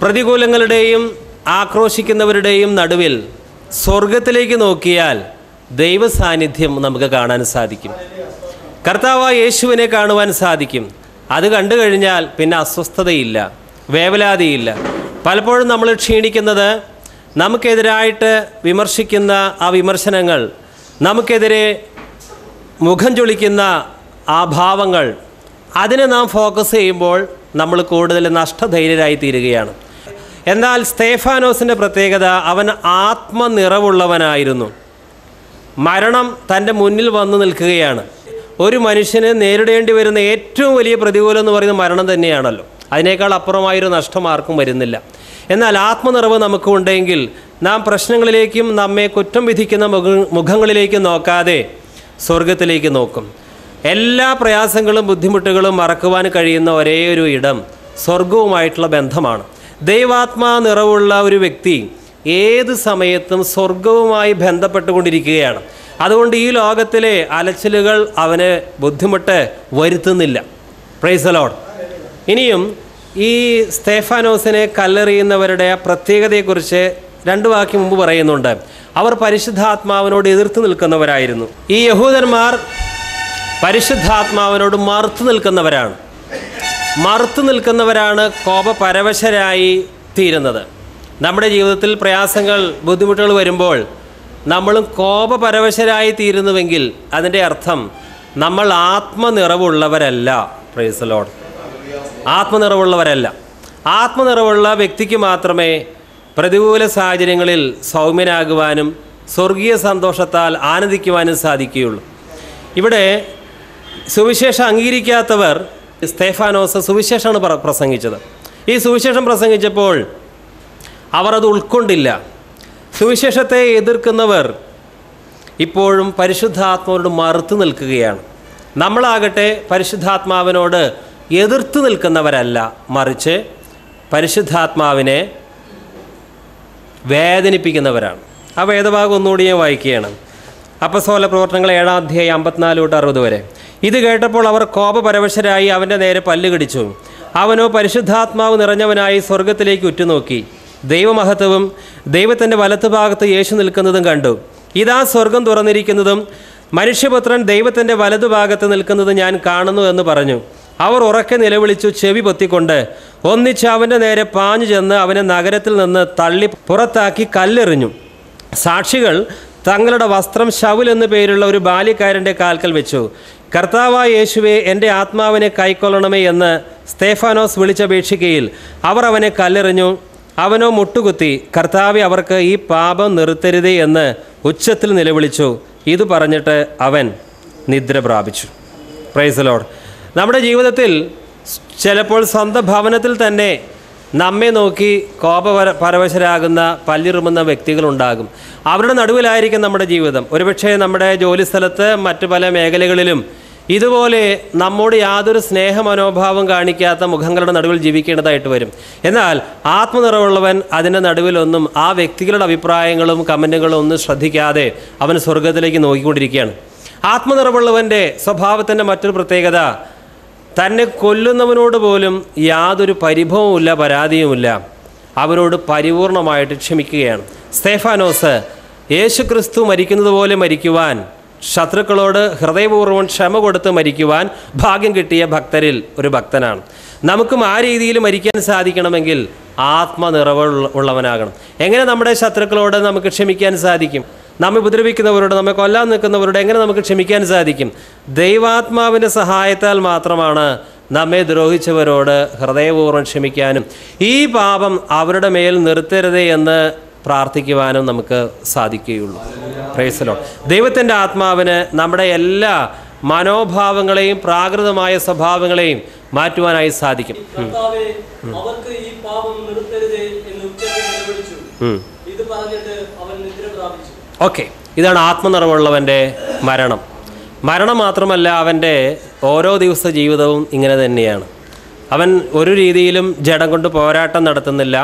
പ്രതികൂലങ്ങളുടെയും ആക്രോശിക്കുന്നവരുടെയും നടുവിൽ സ്വർഗത്തിലേക്ക് നോക്കിയാൽ ദൈവസാന്നിധ്യം നമുക്ക് കാണാൻ സാധിക്കും. കർത്താവായ യേശുവിനെ കാണുവാൻ സാധിക്കും. അത് കണ്ടു കഴിഞ്ഞാൽ പിന്നെ അസ്വസ്ഥതയില്ല, വേവലാതിയില്ല. പലപ്പോഴും നമ്മൾ ക്ഷീണിക്കുന്നത് നമുക്കെതിരായിട്ട് വിമർശിക്കുന്ന ആ വിമർശനങ്ങൾ, നമുക്കെതിരെ മുഖം ചൊളിക്കുന്ന ആ ഭാവങ്ങൾ, അതിനെ നാം ഫോക്കസ് ചെയ്യുമ്പോൾ നമ്മൾ കൂടുതൽ നഷ്ടധൈര്യരായി തീരുകയാണ്. എന്നാൽ സ്തേഫാനോസിൻ്റെ പ്രത്യേകത, അവൻ ആത്മനിറവുള്ളവനായിരുന്നു. മരണം തൻ്റെ മുന്നിൽ വന്നു നിൽക്കുകയാണ്. ഒരു മനുഷ്യന് നേരിടേണ്ടി വരുന്ന ഏറ്റവും വലിയ പ്രതികൂലം എന്ന് പറയുന്നത് മരണം തന്നെയാണല്ലോ. അതിനേക്കാൾ അപ്പുറമായൊരു നഷ്ടം ആർക്കും വരുന്നില്ല. എന്നാൽ ആത്മനിറവ് നമുക്കുണ്ടെങ്കിൽ നാം പ്രശ്നങ്ങളിലേക്കും നമ്മെ കുറ്റം വിധിക്കുന്ന മുഖങ്ങളിലേക്കും നോക്കാതെ സ്വർഗത്തിലേക്ക് നോക്കും. എല്ലാ പ്രയാസങ്ങളും ബുദ്ധിമുട്ടുകളും മറക്കുവാൻ കഴിയുന്ന ഒരേ ഒരു ഇടം സ്വർഗവുമായിട്ടുള്ള ബന്ധമാണ്. ദൈവാത്മാ നിറവുള്ള ഒരു വ്യക്തി ഏത് സമയത്തും സ്വർഗവുമായി ബന്ധപ്പെട്ടുകൊണ്ടിരിക്കുകയാണ്. അതുകൊണ്ട് ഈ ലോകത്തിലെ അലച്ചിലുകൾ അവന് ബുദ്ധിമുട്ട് വരുത്തുന്നില്ല. Price the Lord. ഇനിയും ഈ സ്തേഫാനോസിനെ കല്ലെറിയുന്നവരുടെ പ്രത്യേകതയെക്കുറിച്ച് 2 വാക്യം മുമ്പ് പറയുന്നുണ്ട്. അവർ പരിശുദ്ധാത്മാവിനോട് എതിർത്ത് നിൽക്കുന്നവരായിരുന്നു. ഈ യഹൂദന്മാർ പരിശുദ്ധാത്മാവിനോട് മറുത്തു നിൽക്കുന്നവരാണ് കോപപരവശരായി തീരുന്നത്. നമ്മുടെ ജീവിതത്തിൽ പ്രയാസങ്ങൾ ബുദ്ധിമുട്ടുകൾ വരുമ്പോൾ നമ്മളും കോപപരവശരായി തീരുന്നുവെങ്കിൽ അതിൻ്റെ അർത്ഥം നമ്മൾ ആത്മനിറവുള്ളവരല്ല. Praise the lord. ആത്മനിറവുള്ള വ്യക്തിക്ക് മാത്രമേ പ്രതികൂല സാഹചര്യങ്ങളിൽ സൗമ്യനാകുവാനും സ്വർഗീയ സന്തോഷത്താൽ ആനന്ദിക്കുവാനും സാധിക്കുകയുള്ളൂ. ഇവിടെ സുവിശേഷം അംഗീകരിക്കാത്തവർ, സ്തേഫാനോസ് സുവിശേഷമാണ് പ്രസംഗിച്ചത്. ഈ സുവിശേഷം പ്രസംഗിച്ചപ്പോൾ അവർ അത് ഉൾക്കൊണ്ടില്ല. സുവിശേഷത്തെ എതിർക്കുന്നവർ ഇപ്പോഴും പരിശുദ്ധാത്മാവിനോട് മറുത്തു നിൽക്കുകയാണ്. നമ്മളാകട്ടെ പരിശുദ്ധാത്മാവിനോട് എതിർത്ത് നിൽക്കുന്നവരല്ല, മറിച്ച് പരിശുദ്ധാത്മാവിനെ വേദനിപ്പിക്കുന്നവരാണ്. ആ വേദഭാഗം ഒന്നുകൂടി ഞാൻ വായിക്കുകയാണ്. അപ്പസ്തോല പ്രവർത്തനങ്ങൾ 7-ാം അധ്യായം 54-60 വരെ. ഇത് കേട്ടപ്പോൾ അവർ കോപപരവശരായി അവൻ്റെ നേരെ പല്ലുകടിച്ചു. അവനോ പരിശുദ്ധാത്മാവ് നിറഞ്ഞവനായി സ്വർഗത്തിലേക്ക് ഉറ്റുനോക്കി. ദൈവമഹത്വവും ദൈവത്തിൻ്റെ വലത്തുഭാഗത്ത് യേശു നിൽക്കുന്നതും കണ്ടു. ഇതാ സ്വർഗം തുറന്നിരിക്കുന്നതും മനുഷ്യപുത്രൻ ദൈവത്തിൻ്റെ വലതുഭാഗത്ത് നിൽക്കുന്നത് ഞാൻ കാണുന്നു എന്ന് പറഞ്ഞു. അവർ ഉറക്കെ നിലവിളിച്ചു, ചെവി പൊത്തിക്കൊണ്ട് ഒന്നിച്ച് അവൻ്റെ നേരെ പാഞ്ഞു ചെന്ന് അവനെ നഗരത്തിൽ നിന്ന് തള്ളി പുറത്താക്കി കല്ലെറിഞ്ഞു. സാക്ഷികൾ തങ്ങളുടെ വസ്ത്രം ശൗൽ എന്നു പേരുള്ള ഒരു ബാല്യക്കാരൻ്റെ കാൽക്കൽ വെച്ചു. കർത്താവായ യേശുവേ, എൻ്റെ ആത്മാവിനെ കൈക്കൊള്ളണമേ എന്ന് സ്തേഫാനോസ് വിളിച്ചപേക്ഷിക്കയിൽ അവർ അവനെ കല്ലെറിഞ്ഞു. അവനോ മുട്ടുകുത്തി, കർത്താവേ, അവർക്ക് ഈ പാപം നിർത്തരുതേ എന്ന് ഉച്ചത്തിൽ നിലവിളിച്ചു. ഇത് പറഞ്ഞിട്ട് അവൻ നിദ്ര പ്രാപിച്ചു. Price the Lord. നമ്മുടെ ജീവിതത്തിൽ ചിലപ്പോൾ സ്വന്തം ഭവനത്തിൽ തന്നെ നമ്മെ നോക്കി കോപപരവശരാകുന്ന പല്ലിറുമുന്ന വ്യക്തികളുണ്ടാകും. അവരുടെ നടുവിലായിരിക്കും നമ്മുടെ ജീവിതം. ഒരുപക്ഷെ നമ്മുടെ ജോലിസ്ഥലത്ത് മറ്റു പല മേഖലകളിലും ഇതുപോലെ നമ്മോട് യാതൊരു സ്നേഹമനോഭാവം കാണിക്കാത്ത മുഖങ്ങളുടെ നടുവിൽ ജീവിക്കേണ്ടതായിട്ട് വരും. എന്നാൽ ആത്മനിറവുള്ളവൻ അതിൻ്റെ നടുവിലൊന്നും ആ വ്യക്തികളുടെ അഭിപ്രായങ്ങളും കമൻറ്റുകളും ഒന്നും ശ്രദ്ധിക്കാതെ അവൻ സ്വർഗത്തിലേക്ക് നോക്കിക്കൊണ്ടിരിക്കുകയാണ്. ആത്മനിറവുള്ളവൻ്റെ സ്വഭാവത്തിൻ്റെ മറ്റൊരു പ്രത്യേകത, തന്നെ കൊല്ലുന്നവനോട് പോലും യാതൊരു പരിഭവവുമില്ല, പരാതിയുമില്ല. അവരോട് പരിപൂർണമായിട്ട് ക്ഷമിക്കുകയാണ്. സ്തേഫാനോസ് യേശുക്രിസ്തു മരിക്കുന്നത് പോലെ മരിക്കുവാൻ, ശത്രുക്കളോട് ഹൃദയപൂർവ്വം ക്ഷമ കൊടുത്ത് മരിക്കുവാൻ ഭാഗ്യം കിട്ടിയ ഭക്തരിൽ ഒരു ഭക്തനാണ്. നമുക്കും ആ രീതിയിൽ മരിക്കാൻ സാധിക്കണമെങ്കിൽ ആത്മനിറവുള്ളവനാകണം. എങ്ങനെ നമ്മുടെ ശത്രുക്കളോട് നമുക്ക് ക്ഷമിക്കാൻ സാധിക്കും? നമ്മെ ഉപദ്രവിക്കുന്നവരോട്, നമ്മെ കൊല്ലാൻ നിൽക്കുന്നവരോട് എങ്ങനെ നമുക്ക് ക്ഷമിക്കാൻ സാധിക്കും? ദൈവാത്മാവിൻ്റെ സഹായത്താൽ മാത്രമാണ് നമ്മെ ദ്രോഹിച്ചവരോട് ഹൃദയപൂർവ്വം ക്ഷമിക്കാനും ഈ പാപം അവരുടെ മേൽ നിർത്തരുതേ എന്ന് പ്രാർത്ഥിക്കുവാനും നമുക്ക് സാധിക്കുകയുള്ളൂ. Price the Lord. ദൈവത്തിൻ്റെ ആത്മാവിന് നമ്മുടെ എല്ലാ മനോഭാവങ്ങളെയും പ്രാകൃതമായ സ്വഭാവങ്ങളെയും മാറ്റുവാനായി സാധിക്കും. ഓക്കെ, ഇതാണ് ആത്മനിറവുള്ളവൻ്റെ മരണം മാത്രമല്ല, അവൻ്റെ ഓരോ ദിവസ ജീവിതവും ഇങ്ങനെ തന്നെയാണ്. അവൻ ഒരു രീതിയിലും ജഡം കൊണ്ട് പോരാട്ടം നടത്തുന്നില്ല.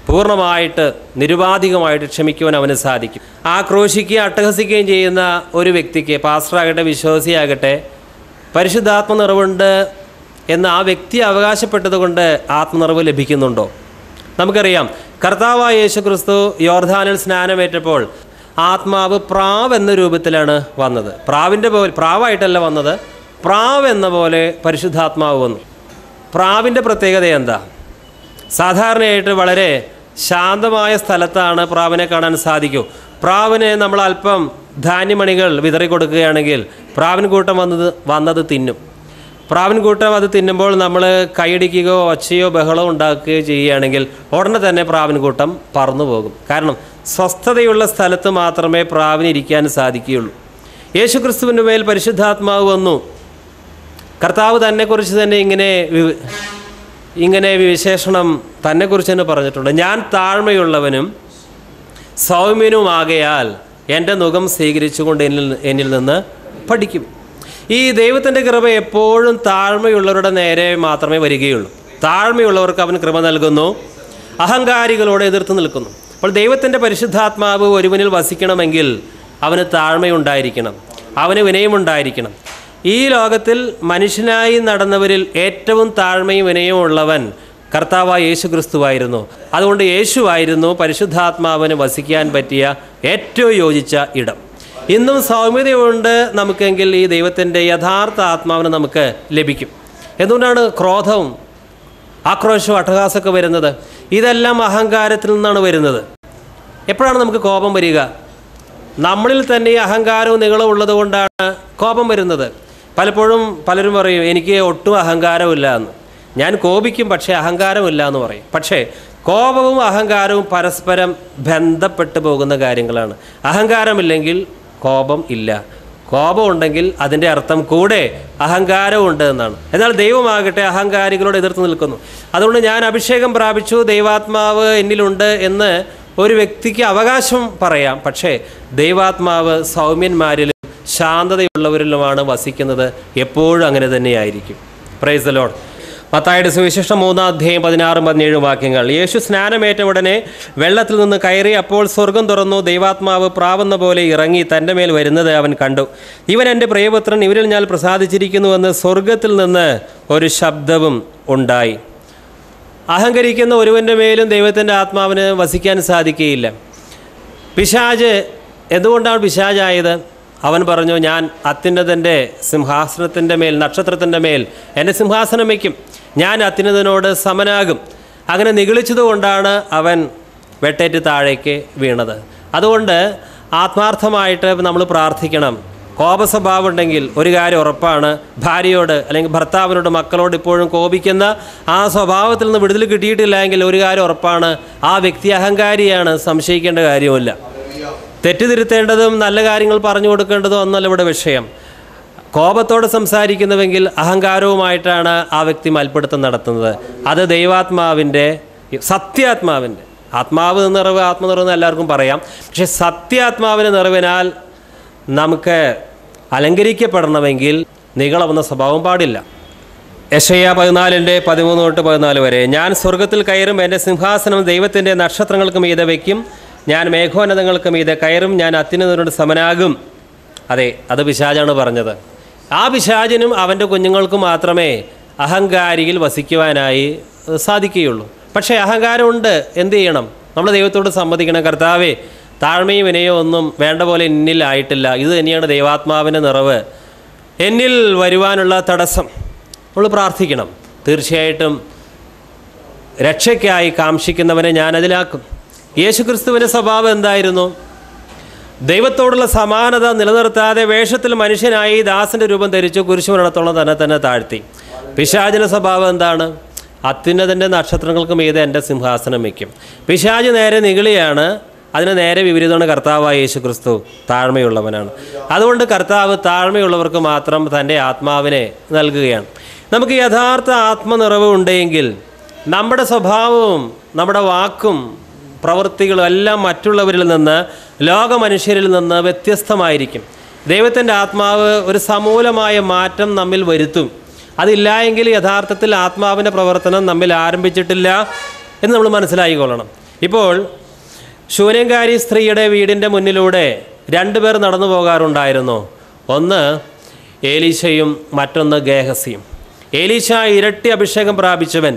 പൂർണ്ണമായിട്ട് നിരുപാധികമായിട്ട് ക്ഷമിക്കുവാൻ അവന് സാധിക്കും. ആക്രോശിക്കുകയും അട്ടഹസിക്കുകയും ചെയ്യുന്ന ഒരു വ്യക്തിക്ക്, പാസ്റ്ററാകട്ടെ വിശ്വാസിയാകട്ടെ, പരിശുദ്ധാത്മ നിറവുണ്ട് എന്ന് ആ വ്യക്തി അവകാശപ്പെട്ടത് കൊണ്ട് ആത്മനിറവ് ലഭിക്കുന്നുണ്ടോ? നമുക്കറിയാം, കർത്താവായ യേശുക്രിസ്തു യോർദാനിൽ സ്നാനമേറ്റപ്പോൾ ആത്മാവ് പ്രാവ് എന്ന രൂപത്തിലാണ് വന്നത്. പ്രാവായിട്ടല്ല വന്നത്, പ്രാവ് എന്ന പോലെ പരിശുദ്ധാത്മാവ് വന്നു. പ്രാവിൻ്റെ പ്രത്യേകത എന്താ? സാധാരണയായിട്ട് വളരെ ശാന്തമായ സ്ഥലത്താണ് പ്രാവിനെ കാണാൻ സാധിക്കൂ. പ്രാവിന് നമ്മൾ അല്പം ധാന്യമണികൾ വിതറി കൊടുക്കുകയാണെങ്കിൽ പ്രാവിൻ കൂട്ടം വന്നത് തിന്നും. പ്രാവിൻ കൂട്ടം അത് തിന്നുമ്പോൾ നമ്മൾ കൈയടിക്കുകയോ ഒച്ചയോ ബഹളമോ ഉണ്ടാക്കുകയോ ചെയ്യുകയാണെങ്കിൽ ഉടനെ തന്നെ പ്രാവിൻ കൂട്ടം പറന്നു പോകും. കാരണം സ്വസ്ഥതയുള്ള സ്ഥലത്ത് മാത്രമേ പ്രാവിന് ഇരിക്കാൻ സാധിക്കുകയുള്ളൂ. യേശുക്രിസ്തുവിൻ്റെ മേൽ പരിശുദ്ധാത്മാവ് വന്നു. കർത്താവ് തന്നെക്കുറിച്ച് തന്നെ ഇങ്ങനെ ഇങ്ങനെ വിശേഷണം തന്നെക്കുറിച്ച് തന്നെ പറഞ്ഞിട്ടുണ്ട്. ഞാൻ താഴ്മയുള്ളവനും സൗമ്യനുമാകയാൽ എൻ്റെ മുഖം സ്വീകരിച്ചുകൊണ്ട് എന്നിൽ നിന്ന് പഠിക്കും. ഈ ദൈവത്തിൻ്റെ കൃപ എപ്പോഴും താഴ്മയുള്ളവരുടെ നേരെ മാത്രമേ വരികയുള്ളൂ. താഴ്മയുള്ളവർക്ക് അവൻ കൃപ നൽകുന്നു, അഹങ്കാരികളോട് എതിർത്ത് നിൽക്കുന്നു. അപ്പോൾ ദൈവത്തിൻ്റെ പരിശുദ്ധാത്മാവ് ഒരുവനിൽ വസിക്കണമെങ്കിൽ അവന് താഴ്മയുണ്ടായിരിക്കണം, അവന് വിനയമുണ്ടായിരിക്കണം. ഈ ലോകത്തിൽ മനുഷ്യനായി നടന്നവരിൽ ഏറ്റവും താഴ്മയും വിനയവും ഉള്ളവൻ കർത്താവായ യേശു ക്രിസ്തുവായിരുന്നു. അതുകൊണ്ട് യേശുവായിരുന്നു പരിശുദ്ധാത്മാവിന് വസിക്കാൻ പറ്റിയ ഏറ്റവും യോജിച്ച ഇടം. ഇന്നും സൗമ്യതയുണ്ട് നമുക്കെങ്കിൽ ഈ ദൈവത്തിൻ്റെ യഥാർത്ഥ ആത്മാവിനെ നമുക്ക് ലഭിക്കും. എന്തുകൊണ്ടാണ് ക്രോധവും ആക്രോശവും അട്ടഹാസമൊക്കെ വരുന്നത്? ഇതെല്ലാം അഹങ്കാരത്തിൽ നിന്നാണ് വരുന്നത്. എപ്പോഴാണ് നമുക്ക് കോപം വരിക? നമ്മളിൽ തന്നെ ഈ അഹങ്കാരവും നികളവും ഉള്ളത് കൊണ്ടാണ് കോപം വരുന്നത്. പലപ്പോഴും പലരും പറയും എനിക്ക് ഒട്ടും അഹങ്കാരമില്ല എന്ന്. ഞാൻ കോപിക്കും, പക്ഷേ അഹങ്കാരമില്ല എന്ന് പറയും. പക്ഷേ കോപവും അഹങ്കാരവും പരസ്പരം ബന്ധപ്പെട്ട് പോകുന്ന കാര്യങ്ങളാണ്. അഹങ്കാരമില്ലെങ്കിൽ കോപം ഇല്ല, കോപം ഉണ്ടെങ്കിൽ അതിൻ്റെ അർത്ഥം കൂടെ അഹങ്കാരവും ഉണ്ട് എന്നാണ്. എന്നാൽ ദൈവമാകട്ടെ അഹങ്കാരികളോട് എതിർത്ത് നിൽക്കുന്നു. അതുകൊണ്ട് ഞാൻ അഭിഷേകം പ്രാപിച്ചു, ദൈവാത്മാവ് എന്നിലുണ്ട് എന്ന് ഒരു വ്യക്തിക്ക് അവകാശം പറയാം. പക്ഷേ ദൈവാത്മാവ് സൗമ്യന്മാരിലും ശാന്തതയുള്ളവരിലുമാണ് വസിക്കുന്നത്. എപ്പോഴും അങ്ങനെ തന്നെയായിരിക്കും. Price the Lord. മത്തായിയുടെ സുവിശേഷം 3:16-17 വാക്യങ്ങൾ. യേശു സ്നാനമേറ്റ ഉടനെ വെള്ളത്തിൽ നിന്ന് കയറി. അപ്പോൾ സ്വർഗം തുറന്നു, ദൈവാത്മാവ് പ്രാവുന്ന പോലെ ഇറങ്ങി തൻ്റെ മേൽ വരുന്നത് അവൻ കണ്ടു. ഇവൻ എൻ്റെ പ്രിയപുത്രൻ, ഇവരിൽ ഞാൻ പ്രസാദിച്ചിരിക്കുന്നുവെന്ന് സ്വർഗത്തിൽ നിന്ന് ഒരു ശബ്ദവും ഉണ്ടായി. അഹങ്കരിക്കുന്ന ഒരുവൻ്റെ മേലും ദൈവത്തിൻ്റെ ആത്മാവിന് വസിക്കാൻ സാധിക്കുകയില്ല. പിശാച് എന്തുകൊണ്ടാണ് പിശാചായത്? അവൻ പറഞ്ഞു, ഞാൻ അത്യുന്നതൻ്റെ സിംഹാസനത്തിൻ്റെ മേൽ, നക്ഷത്രത്തിൻ്റെ മേൽ എൻ്റെ സിംഹാസനം വയ്ക്കും, ഞാൻ അത്യുന്നതനോട് സമനാകും. അങ്ങനെ നിഗളിച്ചതുകൊണ്ടാണ് അവൻ വെട്ടേറ്റ് താഴേക്ക് വീണത്. അതുകൊണ്ട് ആത്മാർത്ഥമായിട്ട് നമ്മൾ പ്രാർത്ഥിക്കണം. കോപസ്വഭാവം ഉണ്ടെങ്കിൽ ഒരു കാര്യം ഉറപ്പാണ്, ഭാര്യയോട് അല്ലെങ്കിൽ ഭർത്താവിനോട്, മക്കളോട് ഇപ്പോഴും കോപിക്കുന്ന ആ സ്വഭാവത്തിൽ നിന്ന് വിടുതൽ കിട്ടിയിട്ടില്ല എങ്കിൽ ഒരു കാര്യം ഉറപ്പാണ്, ആ വ്യക്തി അഹങ്കാരിയാണ്, സംശയിക്കേണ്ട കാര്യമില്ല. തെറ്റിതിരുത്തേണ്ടതും നല്ല കാര്യങ്ങൾ പറഞ്ഞു കൊടുക്കേണ്ടതും ഒന്നല്ല ഇവിടെ വിഷയം. കോപത്തോടെ സംസാരിക്കുന്നുവെങ്കിൽ അഹങ്കാരവുമായിട്ടാണ് ആ വ്യക്തി മൽപ്പിടുത്തം നടത്തുന്നത്. അത് ദൈവാത്മാവിൻ്റെ, സത്യാത്മാവിൻ്റെ, ആത്മാവ് നിറവ്, ആത്മനിറവ് എല്ലാവർക്കും പറയാം. പക്ഷെ സത്യാത്മാവിൻ്റെ നിറവിനാൽ നമുക്ക് അലങ്കരിക്കപ്പെടണമെങ്കിൽ നികളമെന്ന സ്വഭാവം പാടില്ല. യെശയ്യാ 14:13-14 വരെ. ഞാൻ സ്വർഗത്തിൽ കയറും, എൻ്റെ സിംഹാസനം ദൈവത്തിൻ്റെ നക്ഷത്രങ്ങൾക്ക് മീതെ വയ്ക്കും, ഞാൻ മേഘോന്നതങ്ങൾക്ക് മീതെ കയറും, ഞാൻ അത്യുന്നതനോട് സമനാകും. അതെ, അത് പിശാചാണ് പറഞ്ഞത്. ആ പിശാചിനും അവൻ്റെ കുഞ്ഞുങ്ങൾക്കും മാത്രമേ അഹങ്കാരിയിൽ വസിക്കുവാനായി സാധിക്കുകയുള്ളൂ. പക്ഷേ അഹങ്കാരമുണ്ട്, എന്ത് ചെയ്യണം? നമ്മൾ ദൈവത്തോട് സമ്മതിക്കണം, കർത്താവേ താഴ്മയും വിനയവും ഒന്നും വേണ്ട പോലെ എന്നിൽ ആയിട്ടില്ല, ഇത് തന്നെയാണ് ദൈവാത്മാവിൻ്റെ നിറവ്, എന്നിൽ വരുവാനുള്ള തടസ്സം. നമ്മൾ പ്രാർത്ഥിക്കണം. തീർച്ചയായിട്ടും രക്ഷയ്ക്കായി കാംക്ഷിക്കുന്നവനെ ഞാനതിലാക്കും. യേശുക്രിസ്തുവിൻ്റെ സ്വഭാവം എന്തായിരുന്നു? ദൈവത്തോടുള്ള സമാനത നിലനിർത്താതെ വേഷത്തിൽ മനുഷ്യനായി ദാസൻ്റെ രൂപം ധരിച്ചു, കുരിശുമരണത്തോളം തന്നെ താഴ്ത്തി. പിശാചിൻ്റെ സ്വഭാവം എന്താണ്? അത്യുന്നതൻ്റെ നക്ഷത്രങ്ങൾക്ക് മീതെ എൻ്റെ സിംഹാസനം വയ്ക്കും. പിശാച് നേരെ നിഗളിയാണ്, അതിന് നേരെ വിപരീതമാണ് കർത്താവായ യേശു ക്രിസ്തു. താഴ്മയുള്ളവനാണ്. അതുകൊണ്ട് കർത്താവ് താഴ്മയുള്ളവർക്ക് മാത്രം തൻ്റെ ആത്മാവിനെ നൽകുകയാണ്. നമുക്ക് യഥാർത്ഥ ആത്മനിറവ് ഉണ്ടെങ്കിൽ നമ്മുടെ സ്വഭാവവും നമ്മുടെ വാക്കും പ്രവൃത്തികളും എല്ലാം മറ്റുള്ളവരിൽ നിന്ന്, ലോക മനുഷ്യരിൽ നിന്ന് വ്യത്യസ്തമായിരിക്കും. ദൈവത്തിൻ്റെ ആത്മാവ് ഒരു സമൂലമായ മാറ്റം നമ്മിൽ വരുത്തും. അതില്ല എങ്കിൽ യഥാർത്ഥത്തിൽ ആത്മാവിൻ്റെ പ്രവർത്തനം നമ്മിൽ ആരംഭിച്ചിട്ടില്ല എന്ന് നമ്മൾ മനസ്സിലായിക്കൊള്ളണം. ഇപ്പോൾ ശൂന്യകാരി സ്ത്രീയുടെ വീടിൻ്റെ മുന്നിലൂടെ 2 പേർ നടന്നു പോകാറുണ്ടായിരുന്നു. ഒന്ന് ഏലീശയും മറ്റൊന്ന് ഗേഹസിയും. ഏലീശ ഇരട്ടി അഭിഷേകം പ്രാപിച്ചവൻ.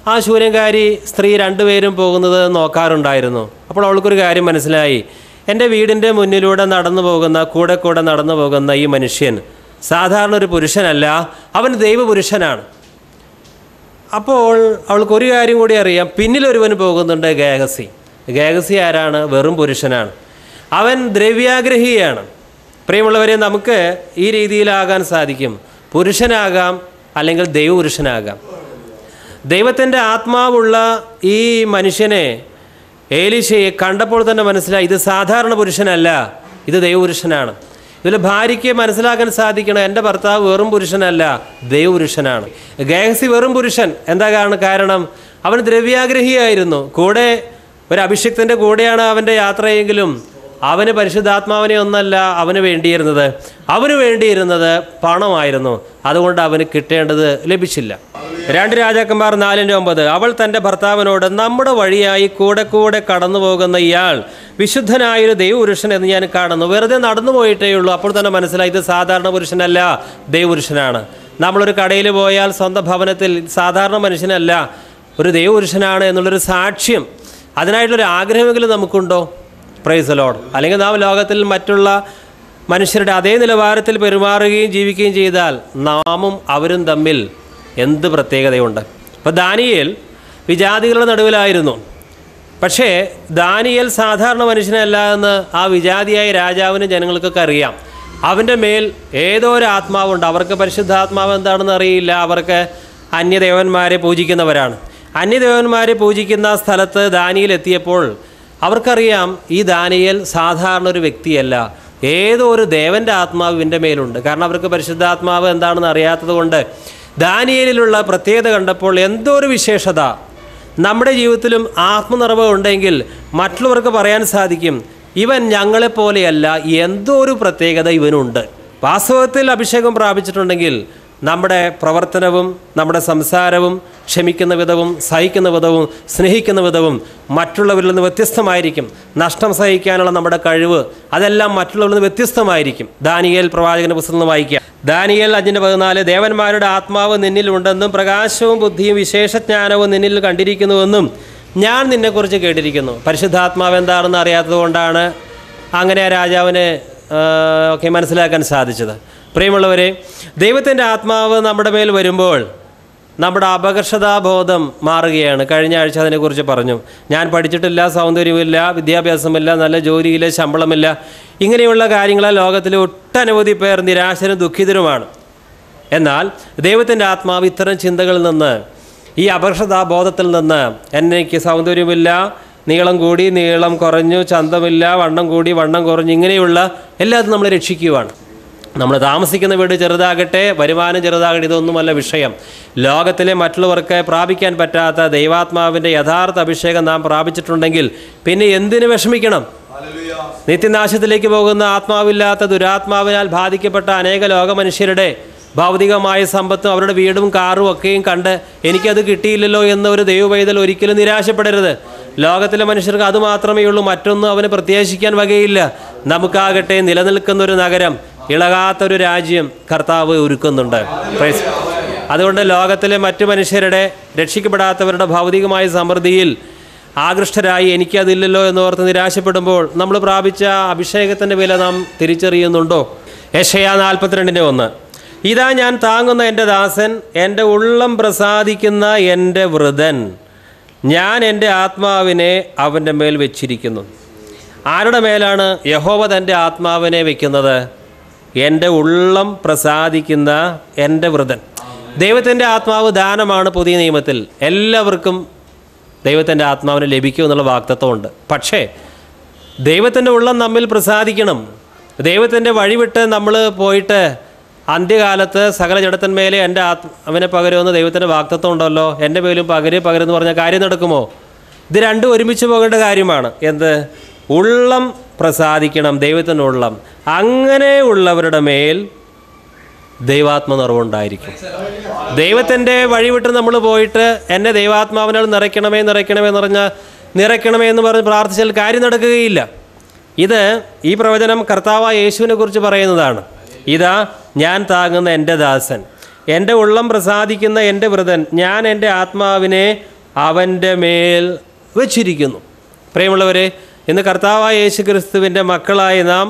ആ ശൂന്യകാരി സ്ത്രീ 2 പേരും പോകുന്നത് നോക്കാറുണ്ടായിരുന്നു. അപ്പോൾ അവൾക്കൊരു കാര്യം മനസ്സിലായി, എൻ്റെ വീടിൻ്റെ മുന്നിലൂടെ നടന്നു പോകുന്ന, കൂടെ നടന്നു പോകുന്ന ഈ മനുഷ്യൻ സാധാരണ ഒരു പുരുഷനല്ല, അവൻ ദൈവപുരുഷനാണ്. അപ്പോൾ അവൾക്കൊരു കാര്യം കൂടി അറിയാം, പിന്നിലൊരുവൻ പോകുന്നുണ്ട്, ഗേഹസി. ഗേഹസി ആരാണ്? വെറും പുരുഷനാണ്. അവൻ ദ്രവ്യാഗ്രഹിയാണ്. പ്രിയമുള്ളവരെ, നമുക്ക് ഈ രീതിയിലാകാൻ സാധിക്കും. പുരുഷനാകാം, അല്ലെങ്കിൽ ദൈവപുരുഷനാകാം. ദൈവത്തിൻ്റെ ആത്മാവുള്ള ഈ മനുഷ്യനെ, ഏലീശയെ കണ്ടപ്പോൾ തന്നെ മനസ്സിലായി, ഇത് സാധാരണ പുരുഷനല്ല, ഇത് ദൈവപുരുഷനാണ്. ഇതിൽ ഭാര്യയ്ക്ക് മനസ്സിലാക്കാൻ സാധിക്കണം, എൻ്റെ ഭർത്താവ് വെറും പുരുഷനല്ല, ദൈവപുരുഷനാണ്. ഗേഹസി വെറും പുരുഷൻ. എന്താ കാരണം? അവൻ ദ്രവ്യാഗ്രഹിയായിരുന്നു. കൂടെ ഒരു അഭിഷിക്തൻ്റെ കൂടെയാണ് അവൻ്റെ യാത്രയെങ്കിലും അവന് പരിശുദ്ധാത്മാവിനെ ഒന്നല്ല അവന് വേണ്ടിയിരുന്നത്. അവന് വേണ്ടിയിരുന്നത് പണമായിരുന്നു. അതുകൊണ്ട് അവന് കിട്ടേണ്ടത് ലഭിച്ചില്ല. 2 രാജാക്കന്മാർ 4:9. അവൾ തൻ്റെ ഭർത്താവിനോട്, നമ്മുടെ വഴിയായി കൂടെ കൂടെ കടന്നു പോകുന്ന ഇയാൾ വിശുദ്ധനായൊരു ദൈവപുരുഷൻ എന്ന് ഞാൻ കാണുന്നു. വെറുതെ നടന്നു പോയിട്ടേ ഉള്ളൂ. അപ്പോൾ തന്നെ മനസ്സിലായി ഇത് സാധാരണ പുരുഷനല്ല, ദൈവപുരുഷനാണ്. നമ്മളൊരു കടയിൽ പോയാൽ സ്വന്തം ഭവനത്തിൽ സാധാരണ മനുഷ്യനല്ല, ഒരു ദൈവപുരുഷനാണ് എന്നുള്ളൊരു സാക്ഷ്യം, അതിനായിട്ടുള്ളൊരു ആഗ്രഹമെങ്കിലും നമുക്കുണ്ടോ? Praise the lord. അല്ലെങ്കിൽ നാം ലോകത്തിൽ മറ്റുള്ള മനുഷ്യരുടെ അതേ നിലവാരത്തിൽ പെരുമാറുകയും ജീവിക്കുകയും ചെയ്താൽ നാമും അവരും തമ്മിൽ എന്ത് പ്രത്യേകതയുണ്ട്? ഇപ്പോൾ ദാനിയേൽ വിജാതികളുടെ നടുവിലായിരുന്നു. പക്ഷേ ദാനിയേൽ സാധാരണ മനുഷ്യനല്ല എന്ന് ആ വിജാതിയായ രാജാവിനും ജനങ്ങൾക്കൊക്കെ അറിയാം. അവൻ്റെ മേൽ ഏതോ ഒരു ആത്മാവുണ്ട്. അവർക്ക് പരിശുദ്ധാത്മാവ് എന്താണെന്ന് അറിയില്ല. അവർക്ക് അന്യദേവന്മാരെ പൂജിക്കുന്നവരാണ്. അന്യദേവന്മാരെ പൂജിക്കുന്ന സ്ഥലത്ത് ദാനിയേൽ എത്തിയപ്പോൾ അവർക്കറിയാം ഈ ദാനിയേൽ സാധാരണ ഒരു വ്യക്തിയല്ല, ഏതോ ഒരു ദേവൻ്റെ ആത്മാവ് ഇവൻ്റെ മേലുണ്ട്. കാരണം അവർക്ക് പരിശുദ്ധാത്മാവ് എന്താണെന്ന് അറിയാത്തത് കൊണ്ട് ദാനിയേലിലുള്ള പ്രത്യേകത കണ്ടപ്പോൾ എന്തോ ഒരു വിശേഷത നമ്മുടെ ജീവിതത്തിലും ആത്മനിറവ് ഉണ്ടെങ്കിൽ മറ്റുള്ളവർക്ക് പറയാൻ സാധിക്കും, ഇവൻ ഞങ്ങളെപ്പോലെയല്ല, എന്തോ ഒരു പ്രത്യേകത ഇവനുണ്ട്. വാസ്തവത്തിൽ അഭിഷേകം പ്രാപിച്ചിട്ടുണ്ടെങ്കിൽ നമ്മുടെ പ്രവർത്തനവും നമ്മുടെ സംസാരവും ക്ഷമിക്കുന്ന വിധവും സഹിക്കുന്ന വിധവും സ്നേഹിക്കുന്ന വിധവും മറ്റുള്ളവരിൽ നിന്ന് വ്യത്യസ്തമായിരിക്കും. നഷ്ടം സഹിക്കാനുള്ള നമ്മുടെ കഴിവ് അതെല്ലാം മറ്റുള്ളവരിൽ നിന്ന് വ്യത്യസ്തമായിരിക്കും. ദാനിയേൽ പ്രവാചകന്റെ പുസ്തകം വായിക്കുക. ദാനിയേൽ 5:14. ദേവന്മാരുടെ ആത്മാവ് നിന്നിലുണ്ടെന്നും പ്രകാശവും ബുദ്ധിയും വിശേഷജ്ഞാനവും നിന്നിൽ കണ്ടിരിക്കുന്നുവെന്നും ഞാൻ നിന്നെക്കുറിച്ച് കേട്ടിരിക്കുന്നു. പരിശുദ്ധാത്മാവ് എന്താണെന്ന് അറിയാത്തത് കൊണ്ടാണ് അങ്ങനെ ആ രാജാവിന് ഒക്കെ മനസ്സിലാക്കാൻ സാധിച്ചത്. പ്രിയമുള്ളവരെ, ദൈവത്തിൻ്റെ ആത്മാവ് നമ്മുടെ മേൽ വരുമ്പോൾ നമ്മുടെ അപകർഷതാബോധം മാറുകയാണ്. കഴിഞ്ഞ ആഴ്ച അതിനെക്കുറിച്ച് പറഞ്ഞു. ഞാൻ പഠിച്ചിട്ടില്ല, സൗന്ദര്യമില്ല, വിദ്യാഭ്യാസമില്ല, നല്ല ജോലിയില്ല, ശമ്പളമില്ല, ഇങ്ങനെയുള്ള കാര്യങ്ങളാൽ ലോകത്തിലെ ഒട്ടനവധി പേർ നിരാശരും ദുഃഖിതരുമാണ്. എന്നാൽ ദൈവത്തിൻ്റെ ആത്മാവ് ഇത്തരം ചിന്തകളിൽ നിന്ന്, ഈ അപകർഷതാബോധത്തിൽ നിന്ന്, എനിക്ക് സൗന്ദര്യമില്ല, നീളം കൂടി നീളം കുറഞ്ഞു, ചന്തമില്ല, വണ്ണം കൂടി വണ്ണം കുറഞ്ഞു, ഇങ്ങനെയുള്ള എല്ലാതും നമ്മളെ രക്ഷിക്കുവാണ്. നമ്മൾ താമസിക്കുന്ന വീട് ചെറുതാകട്ടെ, വരുമാനം ചെറുതാകട്ടെ, ഇതൊന്നുമല്ല വിഷയം. ലോകത്തിലെ മറ്റുള്ളവർക്ക് പ്രാപിക്കാൻ പറ്റാത്ത ദൈവാത്മാവിൻ്റെ യഥാർത്ഥ അഭിഷേകം നാം പ്രാപിച്ചിട്ടുണ്ടെങ്കിൽ പിന്നെ എന്തിനു വിഷമിക്കണം? നിത്യനാശത്തിലേക്ക് പോകുന്ന ആത്മാവില്ലാത്ത ദുരാത്മാവിനാൽ ബാധിക്കപ്പെട്ട അനേക ലോകമനുഷ്യരുടെ ഭൗതികമായ സമ്പത്തും അവരുടെ വീടും കാറും ഒക്കെയും കണ്ട് എനിക്കത് കിട്ടിയില്ലല്ലോ എന്ന ഒരു ദൈവപൈതൽ ഒരിക്കലും നിരാശപ്പെടരുത്. ലോകത്തിലെ മനുഷ്യർക്ക് അതുമാത്രമേ ഉള്ളൂ, മറ്റൊന്നും അവന് പ്രത്യാശിക്കാൻ വകയില്ല. നമുക്കാകട്ടെ നിലനിൽക്കുന്നൊരു നഗരം, ഇളകാത്തൊരു രാജ്യം കർത്താവ് ഒരുക്കുന്നുണ്ട്. അതുകൊണ്ട് ലോകത്തിലെ മറ്റു മനുഷ്യരുടെ, രക്ഷിക്കപ്പെടാത്തവരുടെ ഭൗതികമായ സമൃദ്ധിയിൽ ആകൃഷ്ടരായി എനിക്കതില്ലല്ലോ എന്നോർത്ത് നിരാശപ്പെടുമ്പോൾ നമ്മൾ പ്രാപിച്ച അഭിഷേകത്തിൻ്റെ വില നാം തിരിച്ചറിയുന്നുണ്ടോ? യെശയ്യാ 42:1. ഇതാ ഞാൻ താങ്ങുന്ന എൻ്റെ ദാസൻ, എൻ്റെ ഉള്ളം പ്രസാദിക്കുന്ന എൻ്റെ വൃതൻ, ഞാൻ എൻ്റെ ആത്മാവിനെ അവൻ്റെ മേൽ വെച്ചിരിക്കുന്നു. ആരുടെ മേലാണ് യഹോവ തൻ്റെ ആത്മാവിനെ വെക്കുന്നത്? എൻ്റെ ഉള്ളം പ്രസാദിക്കുന്ന എൻ്റെ വൃതൻ. ദൈവത്തിൻ്റെ ആത്മാവ് ദാനമാണ്. പുതിയ നിയമത്തിൽ എല്ലാവർക്കും ദൈവത്തിൻ്റെ ആത്മാവിനെ ലഭിക്കും എന്നുള്ള വാഗ്ദത്തമുണ്ട്. പക്ഷേ ദൈവത്തിൻ്റെ ഉള്ളം നമ്മിൽ പ്രസാദിക്കണം. ദൈവത്തിൻ്റെ വഴിവിട്ട് നമ്മൾ പോയിട്ട് അന്ത്യകാലത്ത് സകല ജഡത്തിന്മേലെ എൻ്റെ ആത്മാവിനെ പകരുമെന്ന് ദൈവത്തിൻ്റെ വാഗ്ദത്തം ഉണ്ടല്ലോ, എൻ്റെ മേലും പകരുമെന്ന് പറഞ്ഞ കാര്യം നടക്കുമോ? ഇത് രണ്ടും ഒരുമിച്ച് പോകേണ്ട കാര്യമാണ്. എന്ത്? ഉള്ളം പ്രസാദിക്കണം, ദൈവത്തിൻ്റെ ഉള്ളം. അങ്ങനെയുള്ളവരുടെ മേൽ ദൈവാത്മ നിറവുണ്ടായിരിക്കും. ദൈവത്തിൻ്റെ വഴിവിട്ട് നമ്മൾ പോയിട്ട് എന്നെ ദൈവാത്മാവിനാൽ നിറയ്ക്കണമേ എന്ന് പറഞ്ഞ് പ്രാർത്ഥിച്ചാൽ കാര്യം നടക്കുകയില്ല. ഈ പ്രവചനം കർത്താവായ യേശുവിനെ കുറിച്ച് പറയുന്നതാണ്. ഇതാ ഞാൻ താങ്ങുന്ന എൻ്റെ ദാസൻ, എൻ്റെ ഉള്ളം പ്രസാദിക്കുന്ന എൻ്റെ വൃതൻ, ഞാൻ എൻ്റെ ആത്മാവിനെ അവൻ്റെ മേൽ വച്ചിരിക്കുന്നു. പ്രിയമുള്ളവരെ, ഇന്ന് കർത്താവായ യേശു ക്രിസ്തുവിൻ്റെ മക്കളായ നാം,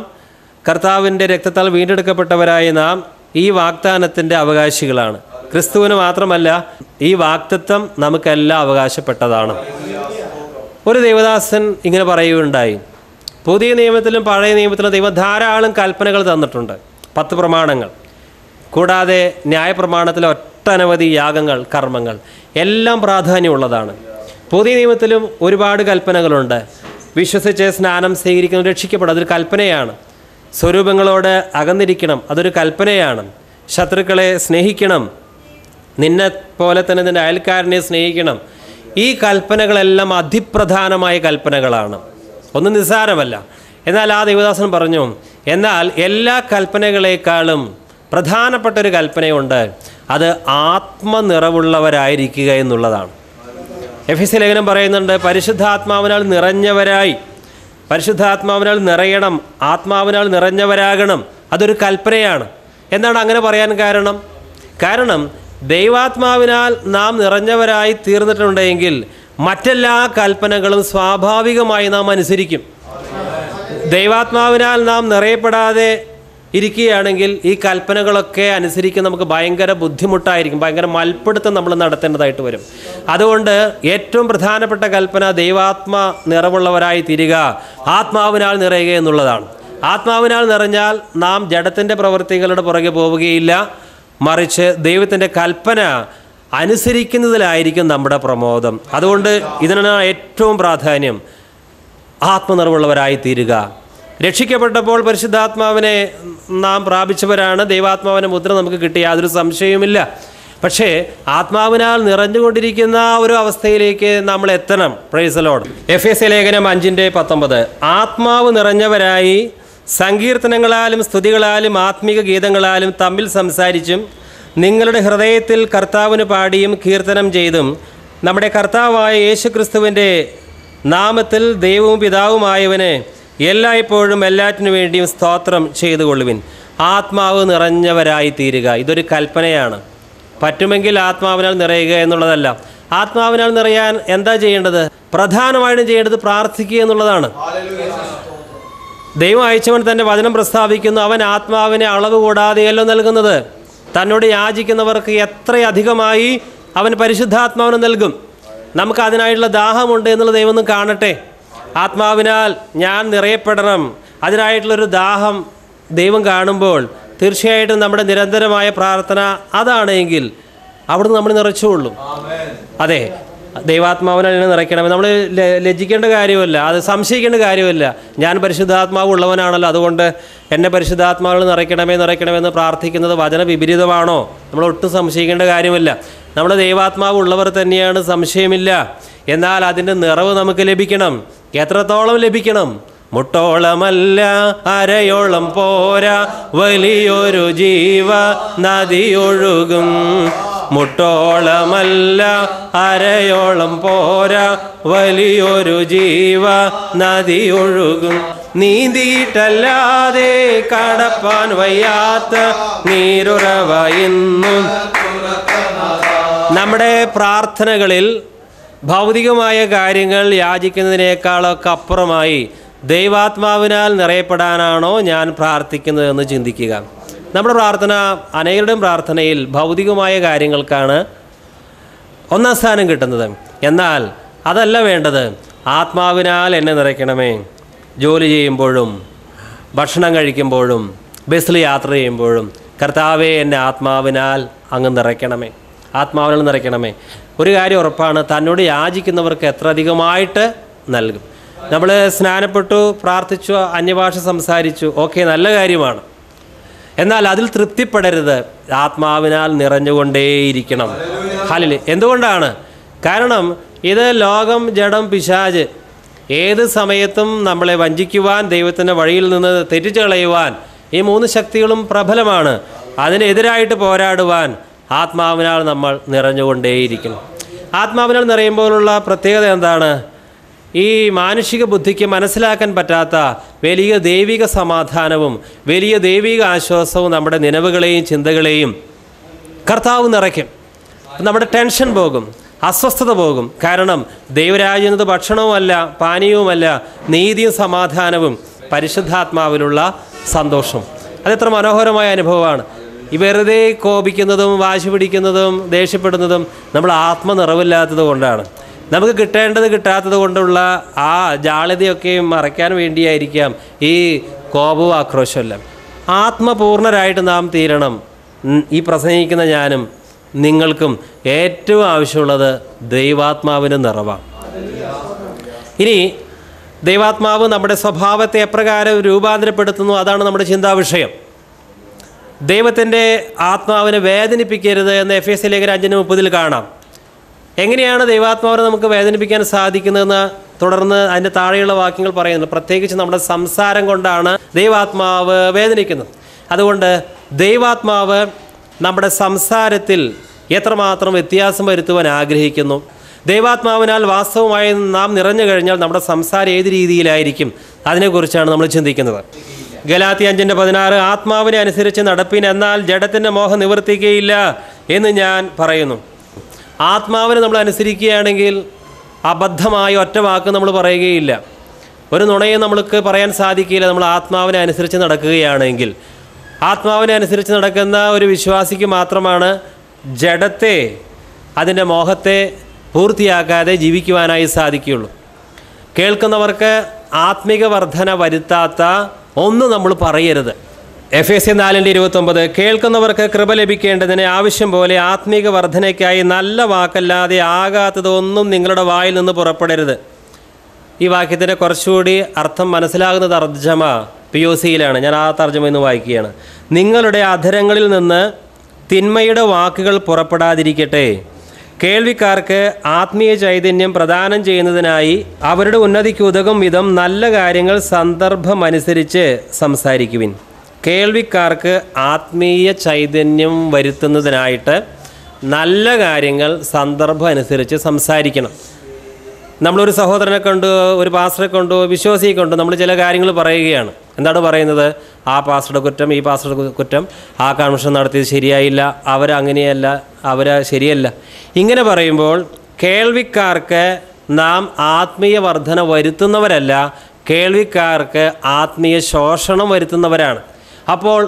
കർത്താവിൻ്റെ രക്തത്താൽ വീണ്ടെടുക്കപ്പെട്ടവരായ നാം ഈ വാഗ്ദാനത്തിൻ്റെ അവകാശികളാണ്. ക്രിസ്തുവിന് മാത്രമല്ല, ഈ വാഗ്ദത്തം നമുക്കെല്ലാം അവകാശപ്പെട്ടതാണ്. ഒരു ദൈവദാസൻ ഇങ്ങനെ പറയുകയുണ്ടായി, പുതിയ നിയമത്തിലും പഴയ നിയമത്തിലും ദൈവം ധാരാളം കൽപ്പനകൾ തന്നിട്ടുണ്ട്, 10 പ്രമാണങ്ങൾ, കൂടാതെ ന്യായപ്രമാണത്തിലെ ഒട്ടനവധി യാഗങ്ങൾ, കർമ്മങ്ങൾ എല്ലാം പ്രാധാന്യമുള്ളതാണ്. പുതിയ നിയമത്തിലും ഒരുപാട് കൽപ്പനകളുണ്ട്. വിശ്വസിച്ച് സ്നാനം സ്വീകരിക്കുന്നത് രക്ഷിക്കപ്പെടും, അതൊരു കൽപ്പനയാണ്. സ്വരൂപങ്ങളോട് അകന്നിരിക്കണം, അതൊരു കൽപ്പനയാണ്. ശത്രുക്കളെ സ്നേഹിക്കണം, നിന്നെ പോലെ തന്നെ നിൻ്റെ അയൽക്കാരനെ സ്നേഹിക്കണം. ഈ കൽപ്പനകളെല്ലാം അതിപ്രധാനമായ കൽപ്പനകളാണ്, ഒന്നും നിസ്സാരമല്ല. എന്നാൽ ആ ദൈവദാസൻ പറഞ്ഞു, എന്നാൽ എല്ലാ കൽപ്പനകളെക്കാളും പ്രധാനപ്പെട്ടൊരു കൽപ്പനയുണ്ട്, അത് ആത്മനിറവുള്ളവരായിരിക്കുക എന്നുള്ളതാണ്. എഫെസ്യ ലേഖനം പറയുന്നുണ്ട്, പരിശുദ്ധാത്മാവിനാൽ നിറഞ്ഞവരായി, പരിശുദ്ധാത്മാവിനാൽ നിറയണം, ആത്മാവിനാൽ നിറഞ്ഞവരാകണം. അതൊരു കൽപ്പനയാണ്. എന്താണ് അങ്ങനെ പറയാൻ കാരണം? കാരണം ദൈവാത്മാവിനാൽ നാം നിറഞ്ഞവരായി തീർന്നിട്ടുണ്ടെങ്കിൽ മറ്റെല്ലാ കൽപ്പനകളും സ്വാഭാവികമായി നാം അനുസരിക്കും. ദൈവാത്മാവിനാൽ നാം നിറയപ്പെടാതെ ഇരിക്കുകയാണെങ്കിൽ ഈ കൽപ്പനകളൊക്കെ അനുസരിക്കാൻ നമുക്ക് ഭയങ്കര ബുദ്ധിമുട്ടായിരിക്കും, ഭയങ്കര മൽപ്പിടുത്തം നമ്മൾ നടത്തേണ്ടതായിട്ട് വരും. അതുകൊണ്ട് ഏറ്റവും പ്രധാനപ്പെട്ട കൽപ്പന ദൈവാത്മ നിറവുള്ളവരായി തീരുക, ആത്മാവിനാൽ നിറയുക എന്നുള്ളതാണ്. ആത്മാവിനാൽ നിറഞ്ഞാൽ നാം ജഡത്തിൻ്റെ പ്രവൃത്തികളുടെ പുറകെ പോവുകയില്ല, മറിച്ച് ദൈവത്തിൻ്റെ കൽപ്പന അനുസരിക്കുന്നതിലായിരിക്കും നമ്മുടെ പ്രമോദം. അതുകൊണ്ട് ഇതിനാണ് ഏറ്റവും പ്രാധാന്യം, ആത്മനിറവുള്ളവരായി തീരുക. രക്ഷിക്കപ്പെട്ടപ്പോൾ പരിശുദ്ധാത്മാവിനെ നാം പ്രാപിച്ചവരാണ്, ദൈവാത്മാവിൻ്റെ മുദ്ര നമുക്ക് കിട്ടിയ യാതൊരു സംശയവുമില്ല. പക്ഷേ ആത്മാവിനാൽ നിറഞ്ഞുകൊണ്ടിരിക്കുന്ന ഒരു അവസ്ഥയിലേക്ക് നമ്മൾ എത്തണം. Price the Lord. എഫെസ്യ ലേഖനം 5:19 ആത്മാവ് നിറഞ്ഞവരായി സങ്കീർത്തനങ്ങളാലും സ്തുതികളാലും ആത്മീക ഗീതങ്ങളാലും തമ്മിൽ സംസാരിച്ചും നിങ്ങളുടെ ഹൃദയത്തിൽ കർത്താവിന് പാടിയും കീർത്തനം ചെയ്തും നമ്മുടെ കർത്താവായ യേശുക്രിസ്തുവിൻ്റെ നാമത്തിൽ ദൈവവും പിതാവുമായവന് എല്ലായ്പ്പോഴും എല്ലാറ്റിനു വേണ്ടിയും സ്തോത്രം ചെയ്തുകൊള്ളുവിൻ. ആത്മാവ് നിറഞ്ഞവരായി തീരുക, ഇതൊരു കൽപ്പനയാണ്. പറ്റുമെങ്കിൽ ആത്മാവിനാൽ നിറയുക എന്നുള്ളതല്ല. ആത്മാവിനാൽ നിറയാൻ എന്താ ചെയ്യേണ്ടത്? പ്രധാനമായിട്ടും ചെയ്യേണ്ടത് പ്രാർത്ഥിക്കുക എന്നുള്ളതാണ്. ദൈവം അയച്ചവൻ തൻ്റെ വചനം പ്രസ്താവിക്കുന്നു, അവൻ ആത്മാവിനെ അളവ് കൂടാതെയല്ലോ നൽകുന്നത്. തന്നോട് യാചിക്കുന്നവർക്ക് എത്രയധികമായി അവൻ പരിശുദ്ധാത്മാവിനെ നൽകും. നമുക്ക് അതിനായിട്ടുള്ള ദാഹമുണ്ട് എന്നുള്ള ദൈവം ഒന്ന് കാണട്ടെ. ആത്മാവിനാൽ ഞാൻ നിറയപ്പെടണം, അതിനായിട്ടുള്ളൊരു ദാഹം ദൈവം കാണുമ്പോൾ തീർച്ചയായിട്ടും നമ്മുടെ നിരന്തരമായ പ്രാർത്ഥന അതാണ് എങ്കിൽ അവിടുന്ന് നമ്മൾ നിറച്ചുകൊള്ളും. അതെ, ദൈവാത്മാവിനാൽ എന്നെ നിറയ്ക്കണമെന്ന് നമ്മൾ ലജ്ജിക്കേണ്ട കാര്യമല്ല, അത് സംശയിക്കേണ്ട കാര്യമല്ല. ഞാൻ പരിശുദ്ധാത്മാവ് ഉള്ളവനാണല്ലോ, അതുകൊണ്ട് എന്നെ പരിശുദ്ധാത്മാവിൽ നിറയ്ക്കണമെന്ന് പ്രാർത്ഥിക്കുന്നത് വചന വിപരീതമാണോ? നമ്മൾ ഒട്ടും സംശയിക്കേണ്ട കാര്യമില്ല. നമ്മൾ ദൈവാത്മാവ് ഉള്ളവർ തന്നെയാണ്, സംശയമില്ല. എന്നാൽ അതിൻ്റെ നിറവ് നമുക്ക് ലഭിക്കണം. എത്രത്തോളം ലഭിക്കണം? മുട്ടോളമല്ല അരയോളം പോരാ, വലിയൊരു ജീവ നദിയൊഴുകും. മുട്ടോളമല്ല അരയോളം പോരാ, വലിയൊരു ജീവ നദിയൊഴുകും. നീന്തിയിട്ടല്ലാതെ കടപ്പാൻ വയ്യാത്ത നീരുറവ ഇന്നും. നമ്മുടെ പ്രാർത്ഥനകളിൽ ഭൗതികമായ കാര്യങ്ങൾ യാചിക്കുന്നതിനേക്കാളൊക്കെ അപ്പുറമായി ദൈവാത്മാവിനാൽ നിറയപ്പെടാനാണോ ഞാൻ പ്രാർത്ഥിക്കുന്നതെന്ന് ചിന്തിക്കുക. നമ്മുടെ പ്രാർത്ഥന, അനേകരുടെയും പ്രാർത്ഥനയിൽ ഭൗതികമായ കാര്യങ്ങൾക്കാണ് ഒന്നാം സ്ഥാനം കിട്ടുന്നത്. എന്നാൽ അതല്ല വേണ്ടത്. ആത്മാവിനാൽ എന്നെ നിറയ്ക്കണമേ. ജോലി ചെയ്യുമ്പോഴും ഭക്ഷണം കഴിക്കുമ്പോഴും ബസ്സിൽ യാത്ര ചെയ്യുമ്പോഴും കർത്താവേ എന്നെ ആത്മാവിനാൽ അങ്ങ് നിറയ്ക്കണമേ, ആത്മാവിനാൽ നിറയ്ക്കണമേ. ഒരു കാര്യം ഉറപ്പാണ്, തന്നോട് യാചിക്കുന്നവർക്ക് എത്ര അധികമായിട്ട് നൽകും. നമ്മൾ സ്നാനപ്പെട്ടു, പ്രാർത്ഥിച്ചു, അന്യഭാഷ സംസാരിച്ചു, ഓക്കെ, നല്ല കാര്യമാണ്. എന്നാൽ അതിൽ തൃപ്തിപ്പെടരുത്, ആത്മാവിനാൽ നിറഞ്ഞുകൊണ്ടേയിരിക്കണം. ഹല്ലേലൂയ. എന്തുകൊണ്ടാണ്? കാരണം ഇത് ലോകം, ജഡം, പിശാച് ഏത് സമയത്തും നമ്മളെ വഞ്ചിക്കുവാൻ, ദൈവത്തിൻ്റെ വഴിയിൽ നിന്ന് തെറ്റിച്ചു കളയുവാൻ ഈ മൂന്ന് ശക്തികളും പ്രബലമാണ്. അതിനെതിരായിട്ട് പോരാടുവാൻ ആത്മാവിനാൽ നമ്മൾ നിറഞ്ഞുകൊണ്ടേയിരിക്കണം. ആത്മാവിനാൽ നിറയുമ്പോഴുള്ള പ്രത്യേകത എന്താണ്? ഈ മാനുഷിക ബുദ്ധിക്ക് മനസ്സിലാക്കാൻ പറ്റാത്ത വലിയ ദൈവിക സമാധാനവും വലിയ ദൈവിക ആശ്വാസവും നമ്മുടെ നിലവുകളെയും ചിന്തകളെയും കർത്താവ് നിറയ്ക്കും. നമ്മുടെ ടെൻഷൻ പോകും, അസ്വസ്ഥത പോകും. കാരണം ദൈവരാജ്യം എന്നത് ഭക്ഷണവുമല്ല, പാനീയവുമല്ല, നീതിയും സമാധാനവും പരിശുദ്ധാത്മാവിലുള്ള സന്തോഷം. അതെത്ര മനോഹരമായ അനുഭവമാണ്. ഈ വെറുതെ കോപിക്കുന്നതും വാശി പിടിക്കുന്നതും ദേഷ്യപ്പെടുന്നതും നമ്മൾ ആത്മനിറവില്ലാത്തത് കൊണ്ടാണ്. നമുക്ക് കിട്ടേണ്ടത് കിട്ടാത്തത് കൊണ്ടുള്ള ആ ജാള്യതയൊക്കെയും മറയ്ക്കാൻ വേണ്ടിയായിരിക്കാം ഈ കോപവും ആക്രോശമെല്ലാം. ആത്മപൂർണരായിട്ട് നാം തീരണം. ഈ പ്രസംഗിക്കുന്ന ഞാനും നിങ്ങൾക്കും ഏറ്റവും ആവശ്യമുള്ളത് ദൈവാത്മാവിന് നിറവാണ്. ഇനി ദൈവാത്മാവ് നമ്മുടെ സ്വഭാവത്തെ എപ്രകാരം രൂപാന്തരപ്പെടുത്തുന്നു, അതാണ് നമ്മുടെ ചിന്താവിഷയം. ദൈവത്തിൻ്റെ ആത്മാവിനെ വേദനിപ്പിക്കരുത് എന്ന് എഫേസ്യ ലേഖനം 5:30 കാണാം. എങ്ങനെയാണ് ദൈവാത്മാവിനെ നമുക്ക് വേദനിപ്പിക്കാൻ സാധിക്കുന്നതെന്ന് തുടർന്ന് അതിൻ്റെ താഴെയുള്ള വാക്യങ്ങൾ പറയുന്നുണ്ട്. പ്രത്യേകിച്ച് നമ്മുടെ സംസാരം കൊണ്ടാണ് ദൈവാത്മാവ് വേദനിക്കുന്നത്. അതുകൊണ്ട് ദൈവാത്മാവ് നമ്മുടെ സംസാരത്തിൽ എത്രമാത്രം വ്യത്യാസം വരുത്തുവാൻ ആഗ്രഹിക്കുന്നു. ദൈവാത്മാവിനാൽ വാസ്തവമായി നാം നിറഞ്ഞു കഴിഞ്ഞാൽ നമ്മുടെ സംസാരം ഏത് രീതിയിലായിരിക്കും, അതിനെക്കുറിച്ചാണ് നമ്മൾ ചിന്തിക്കുന്നത്. ഗലാത്യ 5:16 ആത്മാവിനെ അനുസരിച്ച് നടപ്പിൻ, എന്നാൽ ജഡത്തിൻ്റെ മോഹം നിവർത്തിക്കുകയില്ല എന്ന് ഞാൻ പറയുന്നു. ആത്മാവിനെ നമ്മൾ അനുസരിക്കുകയാണെങ്കിൽ അബദ്ധമായ ഒറ്റ വാക്ക് നമ്മൾ പറയുകയില്ല, ഒരു നുണയും നമ്മൾക്ക് പറയാൻ സാധിക്കില്ല. നമ്മൾ ആത്മാവിനെ അനുസരിച്ച് നടക്കുകയാണെങ്കിൽ, ആത്മാവിനെ അനുസരിച്ച് നടക്കുന്ന ഒരു വിശ്വാസിക്ക് മാത്രമാണ് ജഡത്തെ, അതിൻ്റെ മോഹത്തെ പൂർത്തിയാക്കാതെ ജീവിക്കുവാനായി സാധിക്കുകയുള്ളൂ. കേൾക്കുന്നവർക്ക് ആത്മിക വർധന വരുത്താത്ത ഒന്നും നമ്മൾ പറയരുത്. എഫേസ്യ 4:29 കേൾക്കുന്നവർക്ക് കൃപ ലഭിക്കേണ്ടതിന് ആവശ്യം പോലെ ആത്മിക വർധനയ്ക്കായി നല്ല വാക്കല്ലാതെ ആകാത്തതൊന്നും നിങ്ങളുടെ വായിൽ നിന്ന് പുറപ്പെടരുത്. ഈ വാക്യത്തിൻ്റെ കുറച്ചുകൂടി അർത്ഥം മനസ്സിലാകുന്ന തർജ്ജമ POCയിലാണ്. ഞാൻ ആ തർജ്ജമ ഇന്ന് വായിക്കുകയാണ്. നിങ്ങളുടെ അധരങ്ങളിൽ നിന്ന് തിന്മയുടെ വാക്കുകൾ പുറപ്പെടാതിരിക്കട്ടെ. കേൾവിക്കാർക്ക് ആത്മീയ ചൈതന്യം പ്രദാനം ചെയ്യുന്നതിനായി അവരുടെ ഉന്നതിക്ക് ഉതകും വിധം നല്ല കാര്യങ്ങൾ സന്ദർഭമനുസരിച്ച് സംസാരിക്കുവിൻ. കേൾവിക്കാർക്ക് ആത്മീയ ചൈതന്യം വരുത്തുന്നതിനായിട്ട് നല്ല കാര്യങ്ങൾ സന്ദർഭം അനുസരിച്ച് സംസാരിക്കണം. നമ്മളൊരു സഹോദരനെ കണ്ടു, ഒരു പാസ്റ്ററെ കൊണ്ടു, വിശ്വാസിയെ കൊണ്ടു നമ്മൾ ചില കാര്യങ്ങൾ പറയുകയാണ്. എന്താണ് പറയുന്നത്? ആ പാസ്റ്ററുടെ കുറ്റം, ഈ പാസ്റ്ററുടെ കുറ്റം, ആ കൺവെൻഷൻ നടത്തിയത് ശരിയായില്ല, അവരങ്ങനെയല്ല, ശരിയല്ല. ഇങ്ങനെ പറയുമ്പോൾ കേൾവിക്കാർക്ക് നാം ആത്മീയ വർധന വരുത്തുന്നവരല്ല, കേൾവിക്കാർക്ക് ആത്മീയ ശോഷണം വരുത്തുന്നവരാണ്. അപ്പോൾ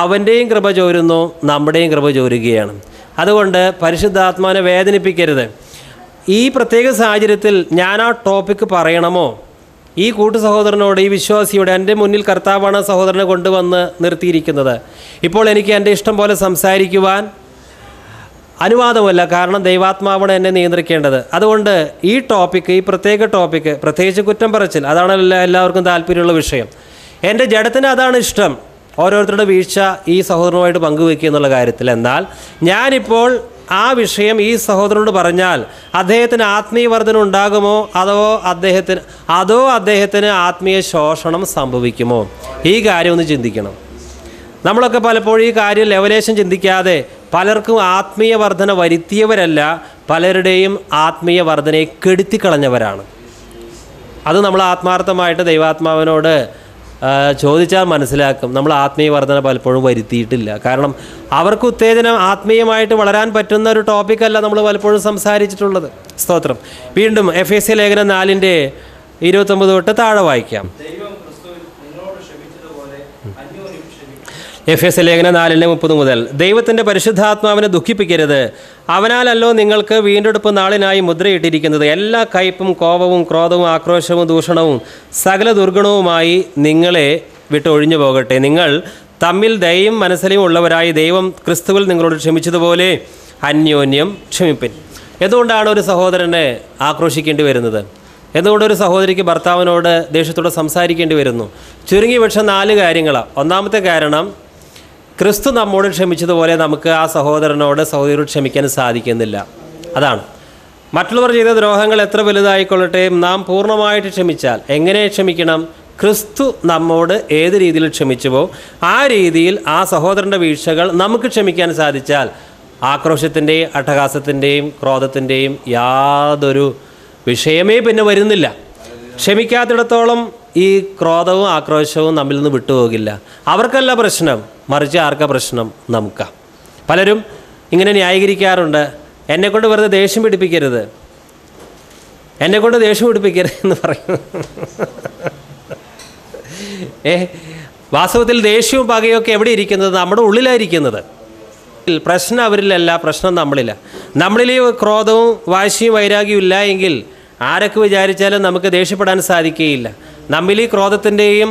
അവൻ്റെയും കൃപ ചോരുന്നു, നമ്മുടെയും കൃപ ചോരുകയാണ്. അതുകൊണ്ട് പരിശുദ്ധാത്മാവിനെ വേദനിപ്പിക്കരുത്. ഈ പ്രത്യേക സാഹചര്യത്തിൽ ഞാൻ ആ ടോപ്പിക്ക് പറയണമോ? ഈ കൂട്ടു സഹോദരനോട്, ഈ വിശ്വാസിയോട്, എൻ്റെ മുന്നിൽ കർത്താവാണ് സഹോദരനെ കൊണ്ടുവന്ന് നിർത്തിയിരിക്കുന്നത്. ഇപ്പോൾ എനിക്ക് എൻ്റെ ഇഷ്ടം പോലെ സംസാരിക്കുവാൻ അനുവാദമല്ല, കാരണം ദൈവാത്മാവാണ് എന്നെ നിയന്ത്രിക്കേണ്ടത്. അതുകൊണ്ട് ഈ ടോപ്പിക്ക്, ഈ പ്രത്യേക ടോപ്പിക്ക്, പ്രത്യേകിച്ച് കുറ്റം പറച്ചിൽ, അതാണ് എല്ലാവർക്കും താല്പര്യമുള്ള വിഷയം. എൻ്റെ ജഡത്തിന് അതാണ് ഇഷ്ടം, ഓരോരുത്തരുടെ വീഴ്ച ഈ സഹോദരനുമായിട്ട് പങ്കുവയ്ക്കുക എന്നുള്ള കാര്യത്തിൽ. എന്നാൽ ഞാനിപ്പോൾ ആ വിഷയം ഈ സഹോദരനോട് പറഞ്ഞാൽ അദ്ദേഹത്തിന് ആത്മീയ വർധന ഉണ്ടാകുമോ, അതോ അദ്ദേഹത്തിന് ആത്മീയ ശോഷണം സംഭവിക്കുമോ? ഈ കാര്യം ഒന്ന് ചിന്തിക്കണം. നമ്മളൊക്കെ പലപ്പോഴും ഈ കാര്യം ലെവലേശം ചിന്തിക്കാതെ പലർക്കും ആത്മീയ വർധന വരുത്തിയവരല്ല, പലരുടെയും ആത്മീയ വർധനയെ കെടുത്തിക്കളഞ്ഞവരാണ്. അത് നമ്മൾ ആത്മാർത്ഥമായിട്ട് ദൈവാത്മാവിനോട് ചോദിച്ചാൽ മനസ്സിലാക്കും. നമ്മൾ ആത്മീയ വർധന പലപ്പോഴും വരുത്തിയിട്ടില്ല. കാരണം അവർക്ക് ഉത്തേജനം, ആത്മീയമായിട്ട് വളരാൻ പറ്റുന്ന ഒരു ടോപ്പിക്കല്ല നമ്മൾ പലപ്പോഴും സംസാരിച്ചിട്ടുള്ളത്. സ്തോത്രം. വീണ്ടും എഫേസ്യ ലേഖനം 4:29 തൊട്ട് താഴെ വായിക്കാം. എഫേസ്യ ലേഖനം 4:30 മുതൽ ദൈവത്തിൻ്റെ പരിശുദ്ധാത്മാവിനെ ദുഃഖിപ്പിക്കരുത്, അവനാലല്ലോ നിങ്ങൾക്ക് വീണ്ടെടുപ്പ് നാളിനായി മുദ്രയിട്ടിരിക്കുന്നത്. എല്ലാ കയ്പും കോപവും ക്രോധവും ആക്രോശവും ദൂഷണവും സകല ദുർഗുണവുമായി നിങ്ങളെ വിട്ടൊഴിഞ്ഞു പോകട്ടെ. നിങ്ങൾ തമ്മിൽ ദയയും മനസ്സിലും ഉള്ളവരായി ദൈവം ക്രിസ്തുവിൽ നിങ്ങളോട് ക്ഷമിച്ചതുപോലെ അന്യോന്യം ക്ഷമിപ്പിൻ. എന്തുകൊണ്ടാണ് ഒരു സഹോദരനെ ആക്രോശിക്കേണ്ടി വരുന്നത്? എന്തുകൊണ്ട് ഒരു സഹോദരിക്ക് ഭർത്താവിനോട് ദേഷ്യത്തോടെ സംസാരിക്കേണ്ടി വരുന്നു? ചുരുങ്ങിയ പക്ഷം 4 കാര്യങ്ങളാണ്. ഒന്നാമത്തെ കാരണം, ക്രിസ്തു നമ്മോട് ക്ഷമിച്ചതുപോലെ നമുക്ക് ആ സഹോദരിയോട് ക്ഷമിക്കാൻ സാധിക്കുന്നില്ല. അതാണ്. മറ്റുള്ളവർ ചെയ്ത ദ്രോഹങ്ങൾ എത്ര വലുതായിക്കൊള്ളട്ടെ, നാം പൂർണ്ണമായിട്ട് ക്ഷമിച്ചാൽ, എങ്ങനെ ക്ഷമിക്കണം? ക്രിസ്തു നമ്മോട് ഏത് രീതിയിൽ ക്ഷമിച്ചുവോ ആ രീതിയിൽ ആ സഹോദരൻ്റെ വീഴ്ചകൾ നമുക്ക് ക്ഷമിക്കാൻ സാധിച്ചാൽ ആക്രോശത്തിൻ്റെയും അട്ടഹാസത്തിൻ്റെയും ക്രോധത്തിൻ്റെയും യാതൊരു വിഷയമേ പിന്നെ വരുന്നില്ല. ക്ഷമിക്കാത്തിടത്തോളം ഈ ക്രോധവും ആക്രോശവും നമ്മിൽ നിന്ന് വിട്ടുപോകില്ല. അവർക്കല്ല പ്രശ്നം, മറിച്ച് ആർക്കാ പ്രശ്നം? നമുക്കാ. പലരും ഇങ്ങനെ ന്യായീകരിക്കാറുണ്ട്, എന്നെക്കൊണ്ട് വെറുതെ ദേഷ്യം പിടിപ്പിക്കരുത്, എന്നെക്കൊണ്ട് ദേഷ്യം പിടിപ്പിക്കരുത് എന്ന് പറയുന്നു. വാസ്തവത്തിൽ ദേഷ്യവും പകയൊക്കെ എവിടെ ഇരിക്കുന്നത്? നമ്മുടെ ഉള്ളിലായിരിക്കുന്നത്. പ്രശ്നം അവരിലല്ല, പ്രശ്നം നമ്മളില്ല. നമ്മളിൽ ക്രോധവും വാശിയും വൈരാഗ്യവും ഇല്ല എങ്കിൽ ആരൊക്കെ വിചാരിച്ചാലും നമുക്ക് ദേഷ്യപ്പെടാൻ സാധിക്കുകയില്ല. നമ്മിൽ ഈ ക്രോധത്തിൻ്റെയും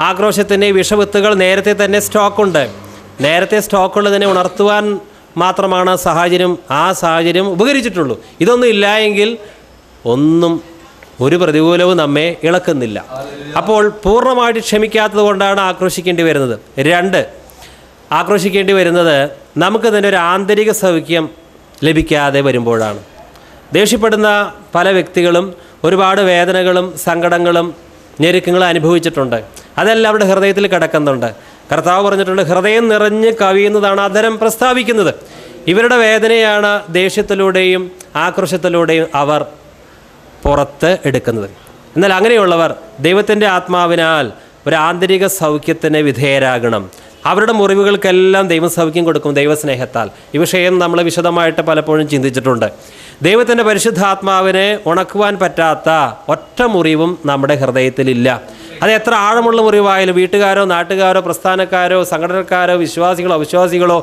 ആക്രോശത്തിൻ്റെയും വിഷവിത്തുകൾ നേരത്തെ തന്നെ സ്റ്റോക്കുണ്ട്. നേരത്തെ സ്റ്റോക്കുള്ളതിനെ ഉണർത്തുവാൻ മാത്രമാണ് ആ സാഹചര്യം ഉപകരിച്ചിട്ടുള്ളൂ. ഇതൊന്നും ഇല്ല എങ്കിൽ ഒന്നും ഒരു പ്രതികൂലവും നമ്മെ ഇളക്കുന്നില്ല. അപ്പോൾ പൂർണ്ണമായിട്ട് ക്ഷമിക്കാത്തത് കൊണ്ടാണ് ആക്രോശിക്കേണ്ടി വരുന്നത്. 2, ആക്രോശിക്കേണ്ടി വരുന്നത് നമുക്ക് തന്നെ ഒരു ആന്തരിക സൗഖ്യം ലഭിക്കാതെ വരുമ്പോഴാണ്. ദേഷ്യപ്പെടുന്ന പല വ്യക്തികളും ഒരുപാട് വേദനകളും സങ്കടങ്ങളും ഞെരുക്കങ്ങളും അനുഭവിച്ചിട്ടുണ്ട്. അതെല്ലാം അവരുടെ ഹൃദയത്തിൽ കിടക്കുന്നുണ്ട്. കർത്താവ് പറഞ്ഞിട്ടുണ്ട്, ഹൃദയം നിറഞ്ഞ് കവിയുന്നതാണ് അധരം പ്രസ്താവിക്കുന്നത്. ഇവരുടെ വേദനയാണ് ദേഷ്യത്തിലൂടെയും ആക്രോശത്തിലൂടെയും അവർ പുറത്ത് എടുക്കുന്നത്. എന്നാൽ അങ്ങനെയുള്ളവർ ദൈവത്തിൻ്റെ ആത്മാവിനാൽ ഒരു ആന്തരിക സൗഖ്യത്തിന് വിധേയരാകണം. അവരുടെ മുറിവുകൾക്കെല്ലാം ദൈവം സൗഖ്യം കൊടുക്കും ദൈവസ്നേഹത്താൽ. ഈ വിഷയം നമ്മൾ വിശദമായിട്ട് പലപ്പോഴും ചിന്തിച്ചിട്ടുണ്ട്. ദൈവത്തിൻ്റെ പരിശുദ്ധാത്മാവിനെ ഉണക്കുവാൻ പറ്റാത്ത ഒറ്റ മുറിവും നമ്മുടെ ഹൃദയത്തിലില്ല. അത് എത്ര ആഴമുള്ള മുറിവായാലും വീട്ടുകാരോ നാട്ടുകാരോ പ്രസ്ഥാനക്കാരോ സംഘടനക്കാരോ വിശ്വാസികളോ അവിശ്വാസികളോ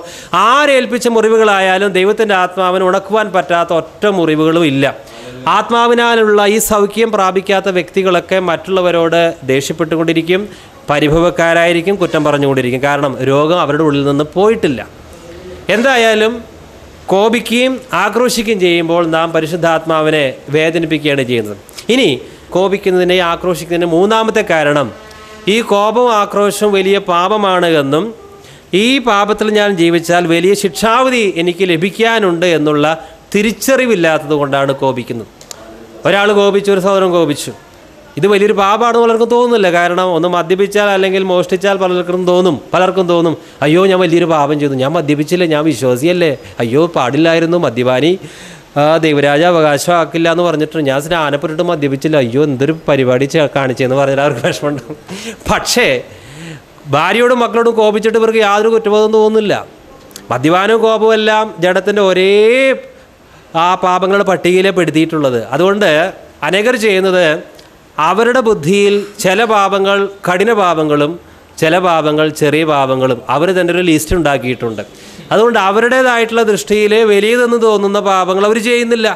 ആരേൽപ്പിച്ച മുറിവുകളായാലും ദൈവത്തിൻ്റെ ആത്മാവിനെ ഉണക്കുവാൻ പറ്റാത്ത ഒറ്റ മുറിവുകളും ഇല്ല. ആത്മാവിനാലുള്ള ഈ സൗഖ്യം പ്രാപിക്കാത്ത വ്യക്തികളൊക്കെ മറ്റുള്ളവരോട് ദേഷ്യപ്പെട്ടുകൊണ്ടിരിക്കും, പരിഭവക്കാരായിരിക്കും, കുറ്റം പറഞ്ഞുകൊണ്ടിരിക്കും. കാരണം രോഗം അവരുടെ ഉള്ളിൽ നിന്ന് പോയിട്ടില്ല. എന്തായാലും കോപിക്കുകയും ആക്രോശിക്കുകയും ചെയ്യുമ്പോൾ നാം പരിശുദ്ധാത്മാവിനെ വേദനിപ്പിക്കുകയാണ് ചെയ്യുന്നത്. ഇനി കോപിക്കുന്നതിനെ ആക്രോശിക്കുന്നതിന് മൂന്നാമത്തെ കാരണം, ഈ കോപവും ആക്രോശവും വലിയ പാപമാണ് എന്നും ഈ പാപത്തിൽ ഞാൻ ജീവിച്ചാൽ വലിയ ശിക്ഷാവിധി എനിക്ക് ലഭിക്കാനുണ്ട് എന്നുള്ള തിരിച്ചറിവില്ലാത്തത് കൊണ്ടാണ് കോപിക്കുന്നത്. ഒരാൾ കോപിച്ചു, ഒരു സഹോദരൻ കോപിച്ചു, ഇത് വലിയൊരു പാപമാണെന്ന് പലർക്കും തോന്നുന്നില്ല. കാരണം ഒന്ന് മദ്യപിച്ചാൽ അല്ലെങ്കിൽ മോഷ്ടിച്ചാൽ പലർക്കും തോന്നും അയ്യോ ഞാൻ വലിയൊരു പാപം ചെയ്തു, ഞാൻ മദ്യപിച്ചില്ലേ, ഞാൻ വിശ്വാസിയല്ലേ, അയ്യോ പാടില്ലായിരുന്നു, മദ്യപാനി ദൈവരാജ അവകാശമാക്കില്ല എന്ന് പറഞ്ഞിട്ട് ഞാൻ സ്നാനപ്പെട്ടിട്ട് മദ്യപിച്ചില്ല, അയ്യോ എന്തൊരു പരിപാടി കാണിച്ചതെന്ന് പറഞ്ഞാൽ അവർക്ക് വിഷമമുണ്ടാകും. പക്ഷേ ഭാര്യയോടും മക്കളോടും കോപിച്ചിട്ട് ഇവർക്ക് യാതൊരു കുറ്റബോധം തോന്നുന്നില്ല. മദ്യപാനവും കോപവും എല്ലാം ജഡത്തിൻ്റെ ഒരേ ആ പാപങ്ങളുടെ പട്ടികയിലെ പെടുത്തിയിട്ടുള്ളത്. അതുകൊണ്ട് അനേകർ ചെയ്യുന്നത് അവരുടെ ബുദ്ധിയിൽ ചില പാപങ്ങൾ കഠിന പാപങ്ങളും ചില പാപങ്ങൾ ചെറിയ പാപങ്ങളും അവർ തന്നെ ഒരു ലിസ്റ്റ് ഉണ്ടാക്കിയിട്ടുണ്ട്. അതുകൊണ്ട് അവരുടേതായിട്ടുള്ള ദൃഷ്ടിയിൽ വലിയതെന്ന് തോന്നുന്ന പാപങ്ങൾ അവർ ചെയ്യുന്നില്ല.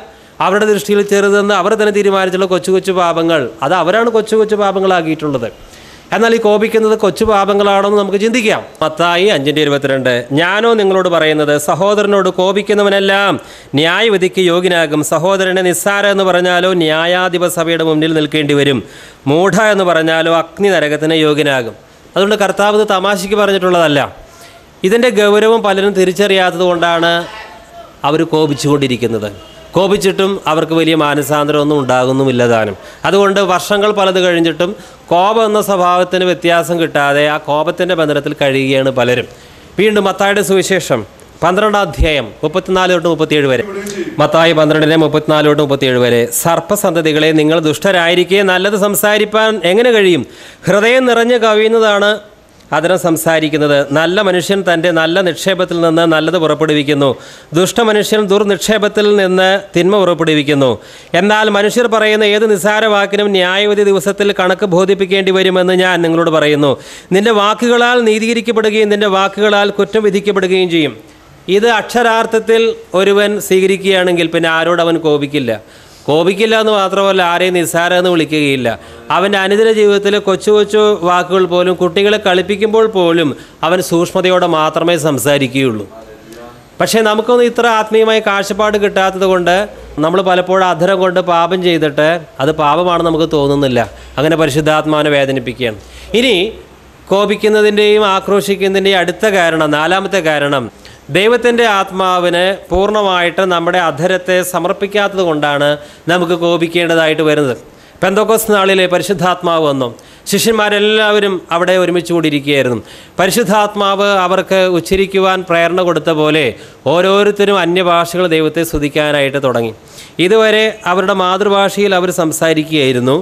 അവരുടെ ദൃഷ്ടിയിൽ ചെറുതെന്ന് അവർ തന്നെ തീരുമാനിച്ചുള്ള കൊച്ചു കൊച്ചു പാപങ്ങൾ അത് അവരാണ് കൊച്ചു കൊച്ചു പാപങ്ങളാക്കിയിട്ടുള്ളത്. എന്നാൽ ഈ കോപിക്കുന്നത് കൊച്ചു പാപങ്ങളാണോ എന്ന് നമുക്ക് ചിന്തിക്കാം. മത്തായി 5:22 ഞാനോ നിങ്ങളോട് പറയുന്നത് സഹോദരനോട് കോപിക്കുന്നവനെല്ലാം ന്യായവിധിക്ക് യോഗ്യനാകും. സഹോദരനെ നിസ്സാര എന്ന് പറഞ്ഞാലോ ന്യായാധിപ സഭയുടെ മുന്നിൽ നിൽക്കേണ്ടി വരും. മൂഢ എന്ന് പറഞ്ഞാലോ അഗ്നി നരകത്തിന് യോഗ്യനാകും. അതുകൊണ്ട് കർത്താവ് ഇത് തമാശയ്ക്ക് പറഞ്ഞിട്ടുള്ളതല്ല. ഇതിൻ്റെ ഗൗരവം പലരും തിരിച്ചറിയാത്തത് കൊണ്ടാണ് അവർ കോപിച്ചുകൊണ്ടിരിക്കുന്നത്. കോപിച്ചിട്ടും അവർക്ക് വലിയ മാനസാന്തരമൊന്നും ഉണ്ടാകുന്നുമില്ല താനും. അതുകൊണ്ട് വർഷങ്ങൾ പലത് കഴിഞ്ഞിട്ടും കോപം എന്ന സ്വഭാവത്തിന് വ്യത്യാസം കിട്ടാതെ ആ കോപത്തിൻ്റെ ബന്ധനത്തിൽ കഴിയുകയാണ് പലരും. വീണ്ടും മത്തായിയുടെ സുവിശേഷം 12-ാം 34-37 വരെ. മത്തായി 12-34-37 വരെ. സർപ്പസന്തതികളെ, നിങ്ങൾ ദുഷ്ടരായിരിക്കെ നല്ലത് സംസാരിപ്പാൻ എങ്ങനെ കഴിയും? ഹൃദയം നിറഞ്ഞ് കവിയുന്നതാണ് അതിനെ സംസാരിക്കുന്നത്. നല്ല മനുഷ്യൻ തൻ്റെ നല്ല നിക്ഷേപത്തിൽ നിന്ന് നല്ലത് പുറപ്പെടുവിക്കുന്നു, ദുഷ്ടമനുഷ്യൻ ദുർനിക്ഷേപത്തിൽ നിന്ന് തിന്മ പുറപ്പെടുവിക്കുന്നു. എന്നാൽ മനുഷ്യർ പറയുന്ന ഏത് നിസ്സാര വാക്കിനും ന്യായവിധി ദിവസത്തിൽ കണക്ക് ബോധിപ്പിക്കേണ്ടി വരുമെന്ന് ഞാൻ നിങ്ങളോട് പറയുന്നു. നിന്റെ വാക്കുകളാൽ നീതീകരിക്കപ്പെടുകയും നിന്റെ വാക്കുകളാൽ കുറ്റം വിധിക്കപ്പെടുകയും ചെയ്യും. ഇത് അക്ഷരാർത്ഥത്തിൽ ഒരുവൻ സ്വീകരിക്കുകയാണെങ്കിൽ പിന്നെ ആരോട് അവൻ കോപിക്കില്ല എന്ന് മാത്രമല്ല, ആരെയും നിസ്സാരമെന്ന് വിളിക്കുകയില്ല. അവൻ്റെ അനുദിന ജീവിതത്തിൽ കൊച്ചു കൊച്ചു വാക്കുകൾ പോലും, കുട്ടികളെ കളിപ്പിക്കുമ്പോൾ പോലും അവൻ സൂക്ഷ്മതയോടെ മാത്രമേ സംസാരിക്കുകയുള്ളൂ. പക്ഷേ നമുക്കൊന്നും ഇത്ര ആത്മീയമായ കാഴ്ചപ്പാട് കിട്ടാത്തത് കൊണ്ട് നമ്മൾ പലപ്പോഴും അധരം കൊണ്ട് പാപം ചെയ്തിട്ട് അത് പാപമാണെന്ന് നമുക്ക് തോന്നുന്നില്ല. അങ്ങനെ പരിശുദ്ധാത്മാവിനെ വേദനിപ്പിക്കുകയാണ്. ഇനി കോപിക്കുന്നതിൻ്റെയും ആക്രോശിക്കുന്നതിൻ്റെയും അടുത്ത കാരണം, 4-ാമത്തെ കാരണം, ദൈവത്തിൻ്റെ ആത്മാവിന് പൂർണ്ണമായിട്ട് നമ്മുടെ അധരത്തെ സമർപ്പിക്കാത്തത് കൊണ്ടാണ് നമുക്ക് കോപിക്കേണ്ടതായിട്ട് വരുന്നത്. പെന്തക്കോസ്ത് നാളിലെ പരിശുദ്ധാത്മാവ് വന്നു. ശിഷ്യന്മാരെല്ലാവരും അവിടെ ഒരുമിച്ച് കൂടിയിരിക്കുകയായിരുന്നു. പരിശുദ്ധാത്മാവ് അവർക്ക് ഉച്ചരിക്കുവാൻ പ്രേരണ കൊടുത്ത പോലെ ഓരോരുത്തരും അന്യഭാഷകൾ ദൈവത്തെ സ്തുതിക്കാനായിട്ട് തുടങ്ങി. ഇതുവരെ അവരുടെ മാതൃഭാഷയിൽ അവർ സംസാരിക്കുകയായിരുന്നു.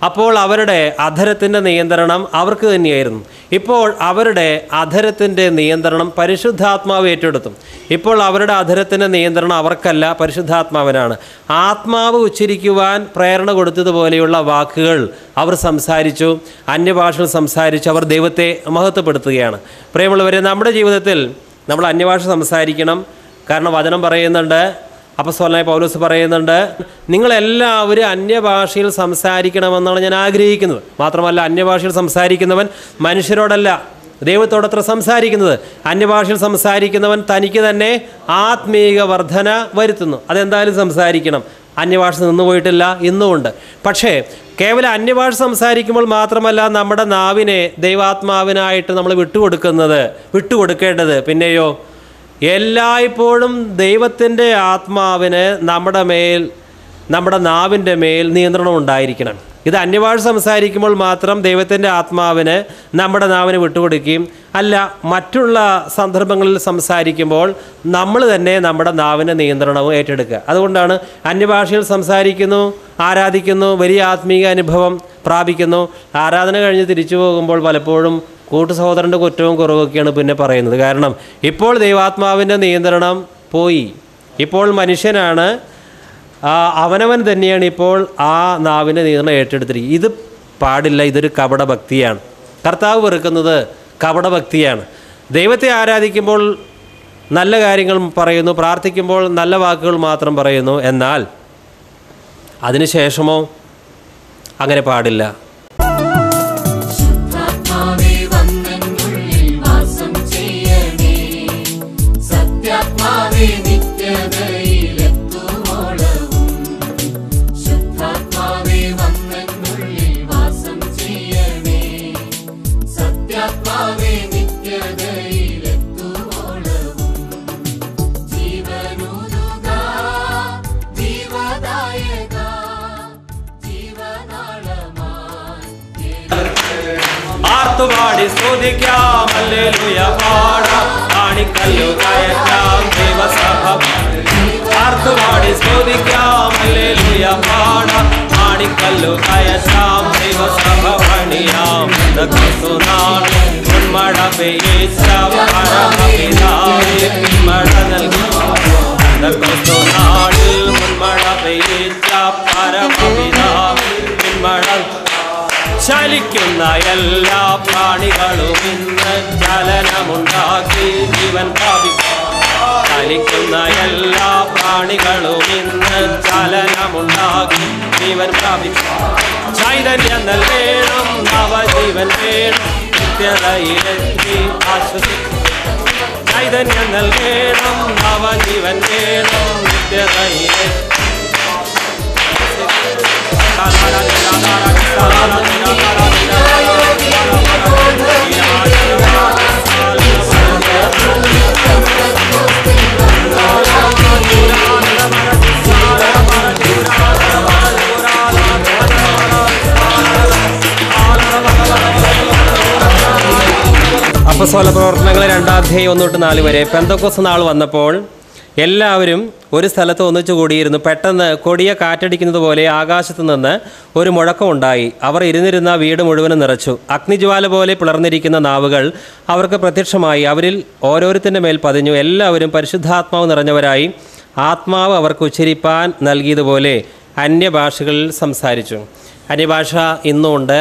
അപ്പോൾ അവരുടെ അധരത്തിൻ്റെ നിയന്ത്രണം അവർക്ക് തന്നെയായിരുന്നു. ഇപ്പോൾ അവരുടെ അധരത്തിൻ്റെ നിയന്ത്രണം പരിശുദ്ധാത്മാവ് ഏറ്റെടുത്തു. ഇപ്പോൾ അവരുടെ അധരത്തിൻ്റെ നിയന്ത്രണം അവർക്കല്ല, പരിശുദ്ധാത്മാവിനാണ്. ആത്മാവ് ഉച്ചരിക്കുവാൻ പ്രേരണ കൊടുത്തതുപോലെയുള്ള വാക്കുകൾ അവർ സംസാരിച്ചു, അന്യഭാഷകൾ സംസാരിച്ചു, അവർ ദൈവത്തെ മഹത്വപ്പെടുത്തുകയാണ്. പ്രിയമുള്ളവരെ, നമ്മുടെ ജീവിതത്തിൽ നമ്മൾ അന്യഭാഷ സംസാരിക്കണം. കാരണം വചനം പറയുന്നുണ്ട്, അപ്പോസ്തലനായ പൗലോസ് പറയുന്നുണ്ട്, നിങ്ങളെല്ലാവരും അന്യഭാഷയിൽ സംസാരിക്കണമെന്നാണ് ഞാൻ ആഗ്രഹിക്കുന്നത്. മാത്രമല്ല, അന്യഭാഷയിൽ സംസാരിക്കുന്നവൻ മനുഷ്യരോടല്ല, ദൈവത്തോടത്ര സംസാരിക്കുന്നത്. അന്യഭാഷയിൽ സംസാരിക്കുന്നവൻ തനിക്ക് തന്നെ ആത്മീക വർധന വരുത്തുന്നു. അതെന്തായാലും സംസാരിക്കണം. അന്യഭാഷ നിന്നു പോയിട്ടില്ല, ഇന്നുമുണ്ട്. പക്ഷേ കേവലം അന്യഭാഷ സംസാരിക്കുമ്പോൾ മാത്രമല്ല നമ്മുടെ നാവിനെ ദൈവാത്മാവിനായിട്ട് നമ്മൾ വിട്ടുകൊടുക്കേണ്ടത്. പിന്നെയോ എല്ലായ്പ്പോഴും ദൈവത്തിൻ്റെ ആത്മാവിന് നമ്മുടെ നാവിൻ്റെ മേൽ നിയന്ത്രണം ഉണ്ടായിരിക്കണം. ഇത് അന്യഭാഷ സംസാരിക്കുമ്പോൾ മാത്രം ദൈവത്തിൻ്റെ ആത്മാവിന് നമ്മുടെ നാവിന് വിട്ടുകൊടുക്കുകയും അല്ല, മറ്റുള്ള സന്ദർഭങ്ങളിൽ സംസാരിക്കുമ്പോൾ നമ്മൾ തന്നെ നമ്മുടെ നാവിൻ്റെ നിയന്ത്രണവും ഏറ്റെടുക്കുക. അതുകൊണ്ടാണ് അന്യഭാഷയിൽ സംസാരിക്കുന്നു, ആരാധിക്കുന്നു, വലിയ ആത്മീയ അനുഭവം പ്രാപിക്കുന്നു, ആരാധന കഴിഞ്ഞ് തിരിച്ചു പോകുമ്പോൾ പലപ്പോഴും കൂട്ടു സഹോദരൻ്റെ കുറ്റവും കുറവൊക്കെയാണ് പിന്നെ പറയുന്നത്. കാരണം ഇപ്പോൾ ദൈവാത്മാവിൻ്റെ നിയന്ത്രണം പോയി. ഇപ്പോൾ മനുഷ്യനാണ്, അവനവൻ തന്നെയാണ് ഇപ്പോൾ ആ നാവിൻ്റെ നിയന്ത്രണം ഏറ്റെടുത്തിരിക്കുന്നത്. ഇത് പാടില്ല, ഇതൊരു കപടഭക്തിയാണ്. കർത്താവ് വെറുക്കുന്നത് കപടഭക്തിയാണ്. ദൈവത്തെ ആരാധിക്കുമ്പോൾ നല്ല കാര്യങ്ങൾ പറയുന്നു, പ്രാർത്ഥിക്കുമ്പോൾ നല്ല വാക്കുകൾ മാത്രം പറയുന്നു, എന്നാൽ അതിനുശേഷമോ അങ്ങനെ പാടില്ല. ആർത്തുപാടി സ്തുതിക്കാം, ഹല്ലേലൂയ പാടാം, ആണിക്കല്ലു കയറ്റാം ദൈവസഭ. ആർത്തുപാടി സ്തുതിക്കാം, ഹല്ലേലൂയ പാടാം, ആണിക്കല്ലു കയറ്റാം ദൈവസഭ പണിയാം. ക്രിസ്തുനാൾ മുൻമഴ പെയ്യിച്ച പരമപിതാവേ പിന്മഴ നൽകി. ക്രിസ്തുനാളിൽ മുൻമഴ പെയ്യിച്ച പരമപിതാവേ പിന്മഴ. ചലിക്കുന്ന എല്ലാ പ്രാണികളും ഇന്ന് ചലനമുണ്ടാക്കി ജീവൻ പ്രാപിക്കും. ചലിക്കുന്ന എല്ലാ പ്രാണികളും ഇന്ന് ചലനമുണ്ടാക്കി ജീവൻ പ്രാപിക്കും. ചൈതന്യം വേണം, നവജീവൻ വേണം, നിത്യതയിലെത്തി ആശ്വസിക്കും. ചൈതന്യം നൽകണം, നവജീവൻ വേണം, നിത്യതയിലെത്തി. അപ്പോസ്തല പ്രവർത്തനങ്ങൾ 2:1-4 വരെ. പെന്തക്കോസ്ത് നാൾ വന്നപ്പോൾ എല്ലാവരും ഒരു സ്ഥലത്ത് ഒന്നിച്ചു കൂടിയിരുന്നു. പെട്ടെന്ന് കൊടിയ കാറ്റടിക്കുന്നത് പോലെ ആകാശത്തു നിന്ന് ഒരു മുഴക്കമുണ്ടായി. അവർ ഇരുന്നിരുന്ന വീട് മുഴുവനും നിറച്ചു. അഗ്നിജ്വാല പോലെ പിളർന്നിരിക്കുന്ന നാവുകൾ അവർക്ക് പ്രത്യക്ഷമായി. അവരിൽ ഓരോരുത്തരുടെ മേൽ പതിഞ്ഞു. എല്ലാവരും പരിശുദ്ധാത്മാവ് നിറഞ്ഞവരായി ആത്മാവ് അവർക്ക് ഉച്ചരിപ്പാൻ നൽകിയതുപോലെ അന്യഭാഷകളിൽ സംസാരിച്ചു. അന്യഭാഷ ഇന്നുമുണ്ട്,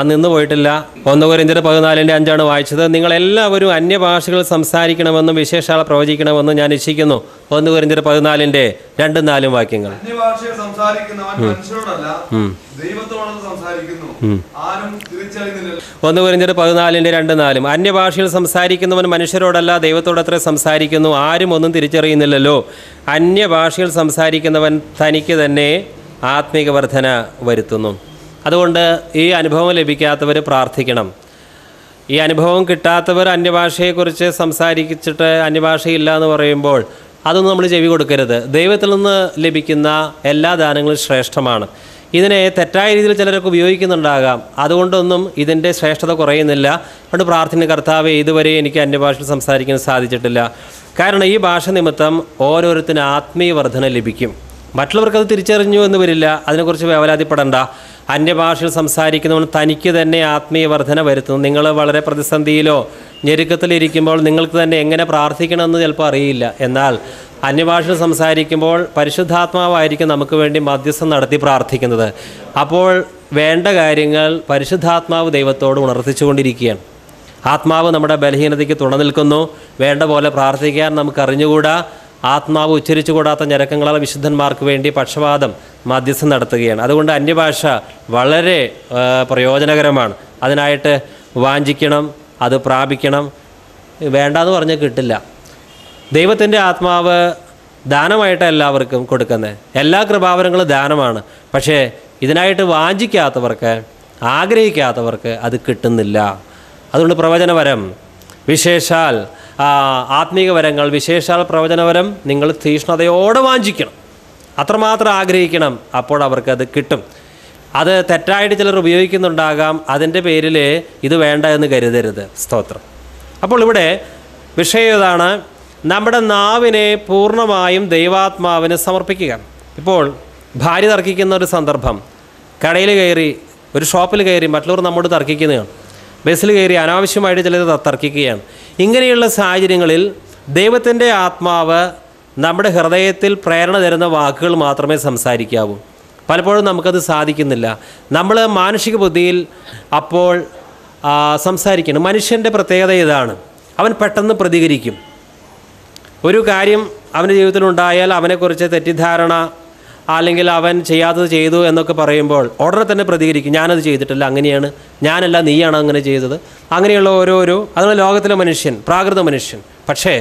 അന്ന് നിന്ന് പോയിട്ടില്ല. 1 കൊരിന്ത്യർ 14:5 വായിച്ചത്. നിങ്ങളെല്ലാവരും അന്യഭാഷകൾ സംസാരിക്കണമെന്നും വിശേഷാൽ പ്രവചിക്കണമെന്നും ഞാൻ ഇച്ഛിക്കുന്നു. 1 കൊരിന്ത്യർ 14:2-4 വാക്യങ്ങൾ. 1 കൊരിന്ത്യർ 14:2-4. അന്യഭാഷയിൽ സംസാരിക്കുന്നവൻ മനുഷ്യരോടല്ല ദൈവത്തോടത്ര സംസാരിക്കുന്നു, ആരും ഒന്നും തിരിച്ചറിയുന്നില്ലല്ലോ. അന്യഭാഷയിൽ സംസാരിക്കുന്നവൻ തനിക്ക് തന്നെ ആത്മീക വർധന വരുത്തുന്നു. അതുകൊണ്ട് ഈ അനുഭവം ലഭിക്കാത്തവർ പ്രാർത്ഥിക്കണം. ഈ അനുഭവം കിട്ടാത്തവർ അന്യഭാഷയെക്കുറിച്ച് സംസാരിച്ചിട്ട് അന്യഭാഷയില്ല എന്ന് പറയുമ്പോൾ അതൊന്നും നമ്മൾ ചെവി കൊടുക്കരുത്. ദൈവത്തിൽ നിന്ന് ലഭിക്കുന്ന എല്ലാ ദാനങ്ങളും ശ്രേഷ്ഠമാണ്. ഇതിനെ തെറ്റായ രീതിയിൽ ചിലരൊക്കെ ഉപയോഗിക്കുന്നുണ്ടാകാം. അതുകൊണ്ടൊന്നും ഇതിൻ്റെ ശ്രേഷ്ഠത കുറയുന്നില്ല. അതുകൊണ്ട് പ്രാർത്ഥന, കർത്താവേ, ഇതുവരെ എനിക്ക് അന്യഭാഷയിൽ സംസാരിക്കാൻ സാധിച്ചിട്ടില്ല. കാരണം ഈ ഭാഷ നിമിത്തം ഓരോരുത്തരും ആത്മീയ വർധന ലഭിക്കും. മറ്റുള്ളവർക്കത് തിരിച്ചറിഞ്ഞു എന്ന് വരില്ല. അതിനെക്കുറിച്ച് വേവലാതിപ്പെടണ്ട. അന്യഭാഷയിൽ സംസാരിക്കുന്നവൻ തനിക്ക് തന്നെ ആത്മീയ വർധന വരുത്തുന്നു. നിങ്ങൾ വളരെ പ്രതിസന്ധിയിലോ ഞെരുക്കത്തിലിരിക്കുമ്പോൾ നിങ്ങൾക്ക് തന്നെ എങ്ങനെ പ്രാർത്ഥിക്കണമെന്ന് ചിലപ്പോൾ അറിയില്ല. എന്നാൽ അന്യഭാഷയിൽ സംസാരിക്കുമ്പോൾ പരിശുദ്ധാത്മാവായിരിക്കും നമുക്ക് വേണ്ടി മധ്യസ്ഥം നടത്തി പ്രാർത്ഥിക്കുന്നത്. അപ്പോൾ വേണ്ട കാര്യങ്ങൾ പരിശുദ്ധാത്മാവ് ദൈവത്തോട് ഉണർത്തിച്ചുകൊണ്ടിരിക്കുകയാണ്. ആത്മാവ് നമ്മുടെ ബലഹീനതയ്ക്ക് തുണ നിൽക്കുന്നു. വേണ്ട പോലെ പ്രാർത്ഥിക്കാൻ നമുക്കറിഞ്ഞുകൂടാ. ആത്മാവ് ഉച്ചരിച്ചുകൂടാത്ത ഞരക്കങ്ങളാൽ വിശുദ്ധന്മാർക്ക് വേണ്ടി പക്ഷപാതം മധ്യസ്ഥം നടത്തുകയാണ്. അതുകൊണ്ട് അന്യഭാഷ വളരെ പ്രയോജനകരമാണ്. അതിനായിട്ട് വാഞ്ചിക്കണം, അത് പ്രാപിക്കണം. വേണ്ടാന്ന് പറഞ്ഞാൽ കിട്ടില്ല. ദൈവത്തിൻ്റെ ആത്മാവ് ദാനമായിട്ട് എല്ലാവർക്കും കൊടുക്കുന്നത്. എല്ലാ കൃപാവരങ്ങളും ദാനമാണ്. പക്ഷേ ഇതിനായിട്ട് വാഞ്ചിക്കാത്തവർക്ക്, ആഗ്രഹിക്കാത്തവർക്ക് അത് കിട്ടുന്നില്ല. അതുകൊണ്ട് പ്രവചനവരം, വിശേഷാൽ ആത്മീക വരങ്ങൾ, വിശേഷാൽ പ്രവചനവരം നിങ്ങൾ തീഷ്ണതയോടെ വാഞ്ചിക്കണം, അത്രമാത്രം ആഗ്രഹിക്കണം. അപ്പോൾ അവർക്കത് കിട്ടും. അത് തെറ്റായിട്ട് ചിലർ ഉപയോഗിക്കുന്നുണ്ടാകാം. അതിൻ്റെ പേരിൽ ഇത് വേണ്ട എന്ന് കരുതരുത്. സ്തോത്രം. അപ്പോൾ ഇവിടെ വിഷയം ഇതാണ്, നമ്മുടെ നാവിനെ പൂർണ്ണമായും ദൈവാത്മാവിന് സമർപ്പിക്കുക. ഇപ്പോൾ ഭാര്യ തർക്കിക്കുന്ന ഒരു സന്ദർഭം, കടയിൽ കയറി, ഒരു ഷോപ്പിൽ കയറി മറ്റുള്ളവർ നമ്മോട് തർക്കിക്കുന്നതാണ്, ബസ്സിൽ കയറി അനാവശ്യമായിട്ട് ചിലർ തർക്കിക്കുകയാണ്. ഇങ്ങനെയുള്ള സാഹചര്യങ്ങളിൽ ദൈവത്തിൻ്റെ ആത്മാവ് നമ്മുടെ ഹൃദയത്തിൽ പ്രേരണ തരുന്ന വാക്കുകൾ മാത്രമേ സംസാരിക്കാവൂ. പലപ്പോഴും നമുക്കത് സാധിക്കുന്നില്ല. നമ്മൾ മാനുഷിക ബുദ്ധിയിൽ അപ്പോൾ സംസാരിക്കണം. മനുഷ്യൻ്റെ പ്രത്യേകത ഇതാണ്, അവൻ പെട്ടെന്ന് പ്രതികരിക്കും. ഒരു കാര്യം അവൻ്റെ ജീവിതത്തിലുണ്ടായാൽ അവനെക്കുറിച്ച് തെറ്റിദ്ധാരണ, അല്ലെങ്കിൽ അവൻ ചെയ്യാത്തത് ചെയ്തു എന്നൊക്കെ പറയുമ്പോൾ ഉടനെ തന്നെ പ്രതികരിക്കും. ഞാനത് ചെയ്തിട്ടില്ല, അങ്ങനെയാണ്, ഞാനല്ല, നീയാണ് അങ്ങനെ ചെയ്തത്. അങ്ങനെയുള്ള അതാണ് ലോകത്തിലെ മനുഷ്യൻ, പ്രാകൃത മനുഷ്യൻ. പക്ഷേ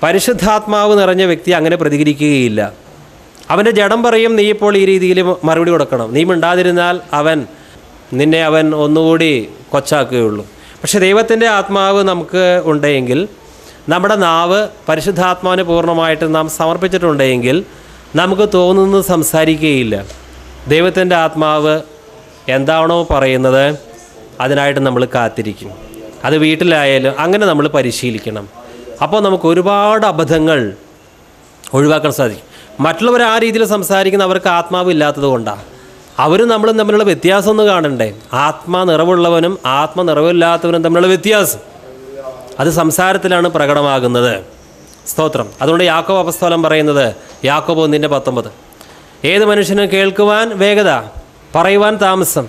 പരിശുദ്ധാത്മാവ് നിറഞ്ഞ വ്യക്തി അങ്ങനെ പ്രതികരിക്കുകയില്ല. അവൻ്റെ ജഡം പറയും, നീ ഇപ്പോൾ ഈ രീതിയിൽ മറുപടി കൊടുക്കണം, നീ മിണ്ടാതിരുന്നാൽ നിന്നെ അവൻ ഒന്നുകൂടി കൊച്ചാക്കുകയുള്ളൂ. പക്ഷേ ദൈവത്തിൻ്റെ ആത്മാവ് നമുക്ക് ഉണ്ടെങ്കിൽ, നമ്മുടെ നാവ് പരിശുദ്ധാത്മാവിന് പൂർണ്ണമായിട്ട് നാം സമർപ്പിച്ചിട്ടുണ്ടെങ്കിൽ നമുക്ക് തോന്നുന്നത് സംസാരിക്കുകയില്ല. ദൈവത്തിൻ്റെ ആത്മാവ് എന്താണോ പറയുന്നത് അതിനായിട്ട് നമ്മൾ കാത്തിരിക്കും. അത് വീട്ടിലായാലും അങ്ങനെ നമ്മൾ പരിശീലിക്കണം. അപ്പോൾ നമുക്ക് ഒരുപാട് അബദ്ധങ്ങൾ ഒഴിവാക്കാൻ സാധിക്കും. മറ്റുള്ളവർ ആ രീതിയിൽ സംസാരിക്കുന്ന അവർക്ക് ആത്മാവ് ഇല്ലാത്തത് കൊണ്ടാണ്. അവരും നമ്മളും തമ്മിലുള്ള വ്യത്യാസം ഒന്ന് കാണണ്ടേ. ആത്മാ നിറവുള്ളവനും ആത്മ നിറവില്ലാത്തവനും തമ്മിലുള്ള വ്യത്യാസം അത് സംസാരത്തിലാണ് പ്രകടമാകുന്നത്. സ്തോത്രം. അതുകൊണ്ട് യാക്കോബ് അപ്പോസ്തലൻ പറയുന്നത്, യാക്കോബ് 1:19, ഏത് മനുഷ്യനും കേൾക്കുവാൻ വേഗത, പറയുവാൻ താമസം.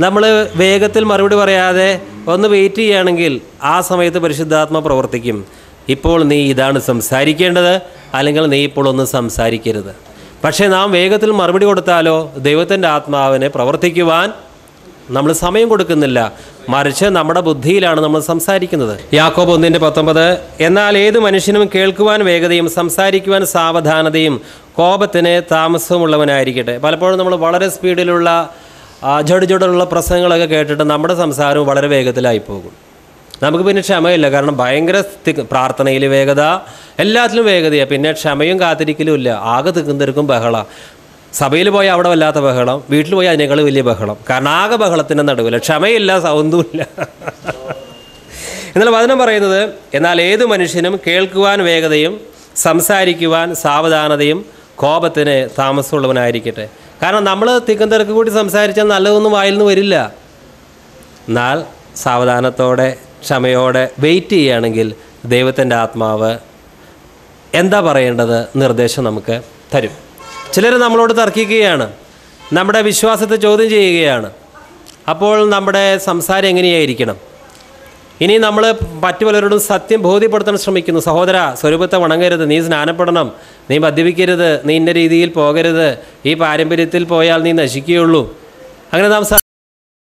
നമ്മൾ വേഗത്തിൽ മറുപടി പറയാതെ ഒന്ന് വെയിറ്റ് ചെയ്യുകയാണെങ്കിൽ ആ സമയത്ത് പരിശുദ്ധാത്മ പ്രവർത്തിക്കും. ഇപ്പോൾ നീ ഇതാണ് സംസാരിക്കേണ്ടത്, അല്ലെങ്കിൽ നീ ഇപ്പോൾ ഒന്നും സംസാരിക്കരുത്. പക്ഷേ നാം വേഗത്തിൽ മറുപടി കൊടുത്താലോ ദൈവത്തിൻ്റെ ആത്മാവിനെ പ്രവർത്തിക്കുവാൻ നമ്മൾ സമയം കൊടുക്കുന്നില്ല, മറിച്ച് നമ്മുടെ ബുദ്ധിയിലാണ് നമ്മൾ സംസാരിക്കുന്നത്. യാക്കോബ് 1:19, എന്നാൽ ഏത് മനുഷ്യനും കേൾക്കുവാൻ വേഗതയും സംസാരിക്കുവാൻ സാവധാനതയും കോപത്തിന് താമസമുള്ളവനായിരിക്കട്ടെ. പലപ്പോഴും നമ്മൾ വളരെ സ്പീഡിലുള്ള ജഡുജഡുള്ള പ്രസംഗങ്ങളൊക്കെ കേട്ടിട്ട് നമ്മുടെ സംസാരവും വളരെ വേഗത്തിലായി പോകും. നമുക്ക് പിന്നെ ക്ഷമയില്ല. കാരണം ഭയങ്കര പ്രാർത്ഥനയിൽ വേഗത, എല്ലാത്തിലും വേഗതയാണ്. പിന്നെ ക്ഷമയും കാത്തിരിക്കലും ഇല്ല. ആകെ തിക്കും ബഹള. സഭയിൽ പോയാൽ അവിടെ വല്ലാത്ത ബഹളം, വീട്ടിൽ പോയാൽ അതിനേക്കാൾ വലിയ ബഹളം. കാരണം ആകെ ബഹളത്തിൻ്റെ നടുവില്ല, ക്ഷമയില്ല, സൗന്ദര്യമില്ല. എന്നാൽ വചനം പറയുന്നത്, എന്നാൽ ഏത് മനുഷ്യനും കേൾക്കുവാൻ വേഗതയും സംസാരിക്കുവാൻ സാവധാനതയും കോപത്തിന് താമസമുള്ളവനായിരിക്കട്ടെ. കാരണം നമ്മൾ തിക്കും തിരക്ക് കൂടി സംസാരിച്ചാൽ നല്ലതൊന്നും വായിൽ നിന്ന് വരില്ല. എന്നാൽ സാവധാനത്തോടെ ക്ഷമയോടെ വെയിറ്റ് ചെയ്യുകയാണെങ്കിൽ ദൈവത്തിൻ്റെ ആത്മാവ് എന്താ പറയേണ്ടത് നിർദ്ദേശം നമുക്ക് തരും. ചിലർ നമ്മളോട് തർക്കിക്കുകയാണ്, നമ്മുടെ വിശ്വാസത്തെ ചോദ്യം ചെയ്യുകയാണ്. അപ്പോൾ നമ്മുടെ സംസാരം എങ്ങനെയായിരിക്കണം? ഇനി നമ്മൾ മറ്റു പലരോടും സത്യം ബോധ്യപ്പെടുത്താൻ ശ്രമിക്കുന്നു. സഹോദര, സ്വരൂപത്തെ വണങ്ങരുത്, നീ സ്നാനപ്പെടണം, നീ മദ്യപിക്കരുത്, നീ ഇന്ന രീതിയിൽ പോകരുത്, ഈ പാരമ്പര്യത്തിൽ പോയാൽ നീ നശിക്കുകയുള്ളൂ. അങ്ങനെ നാം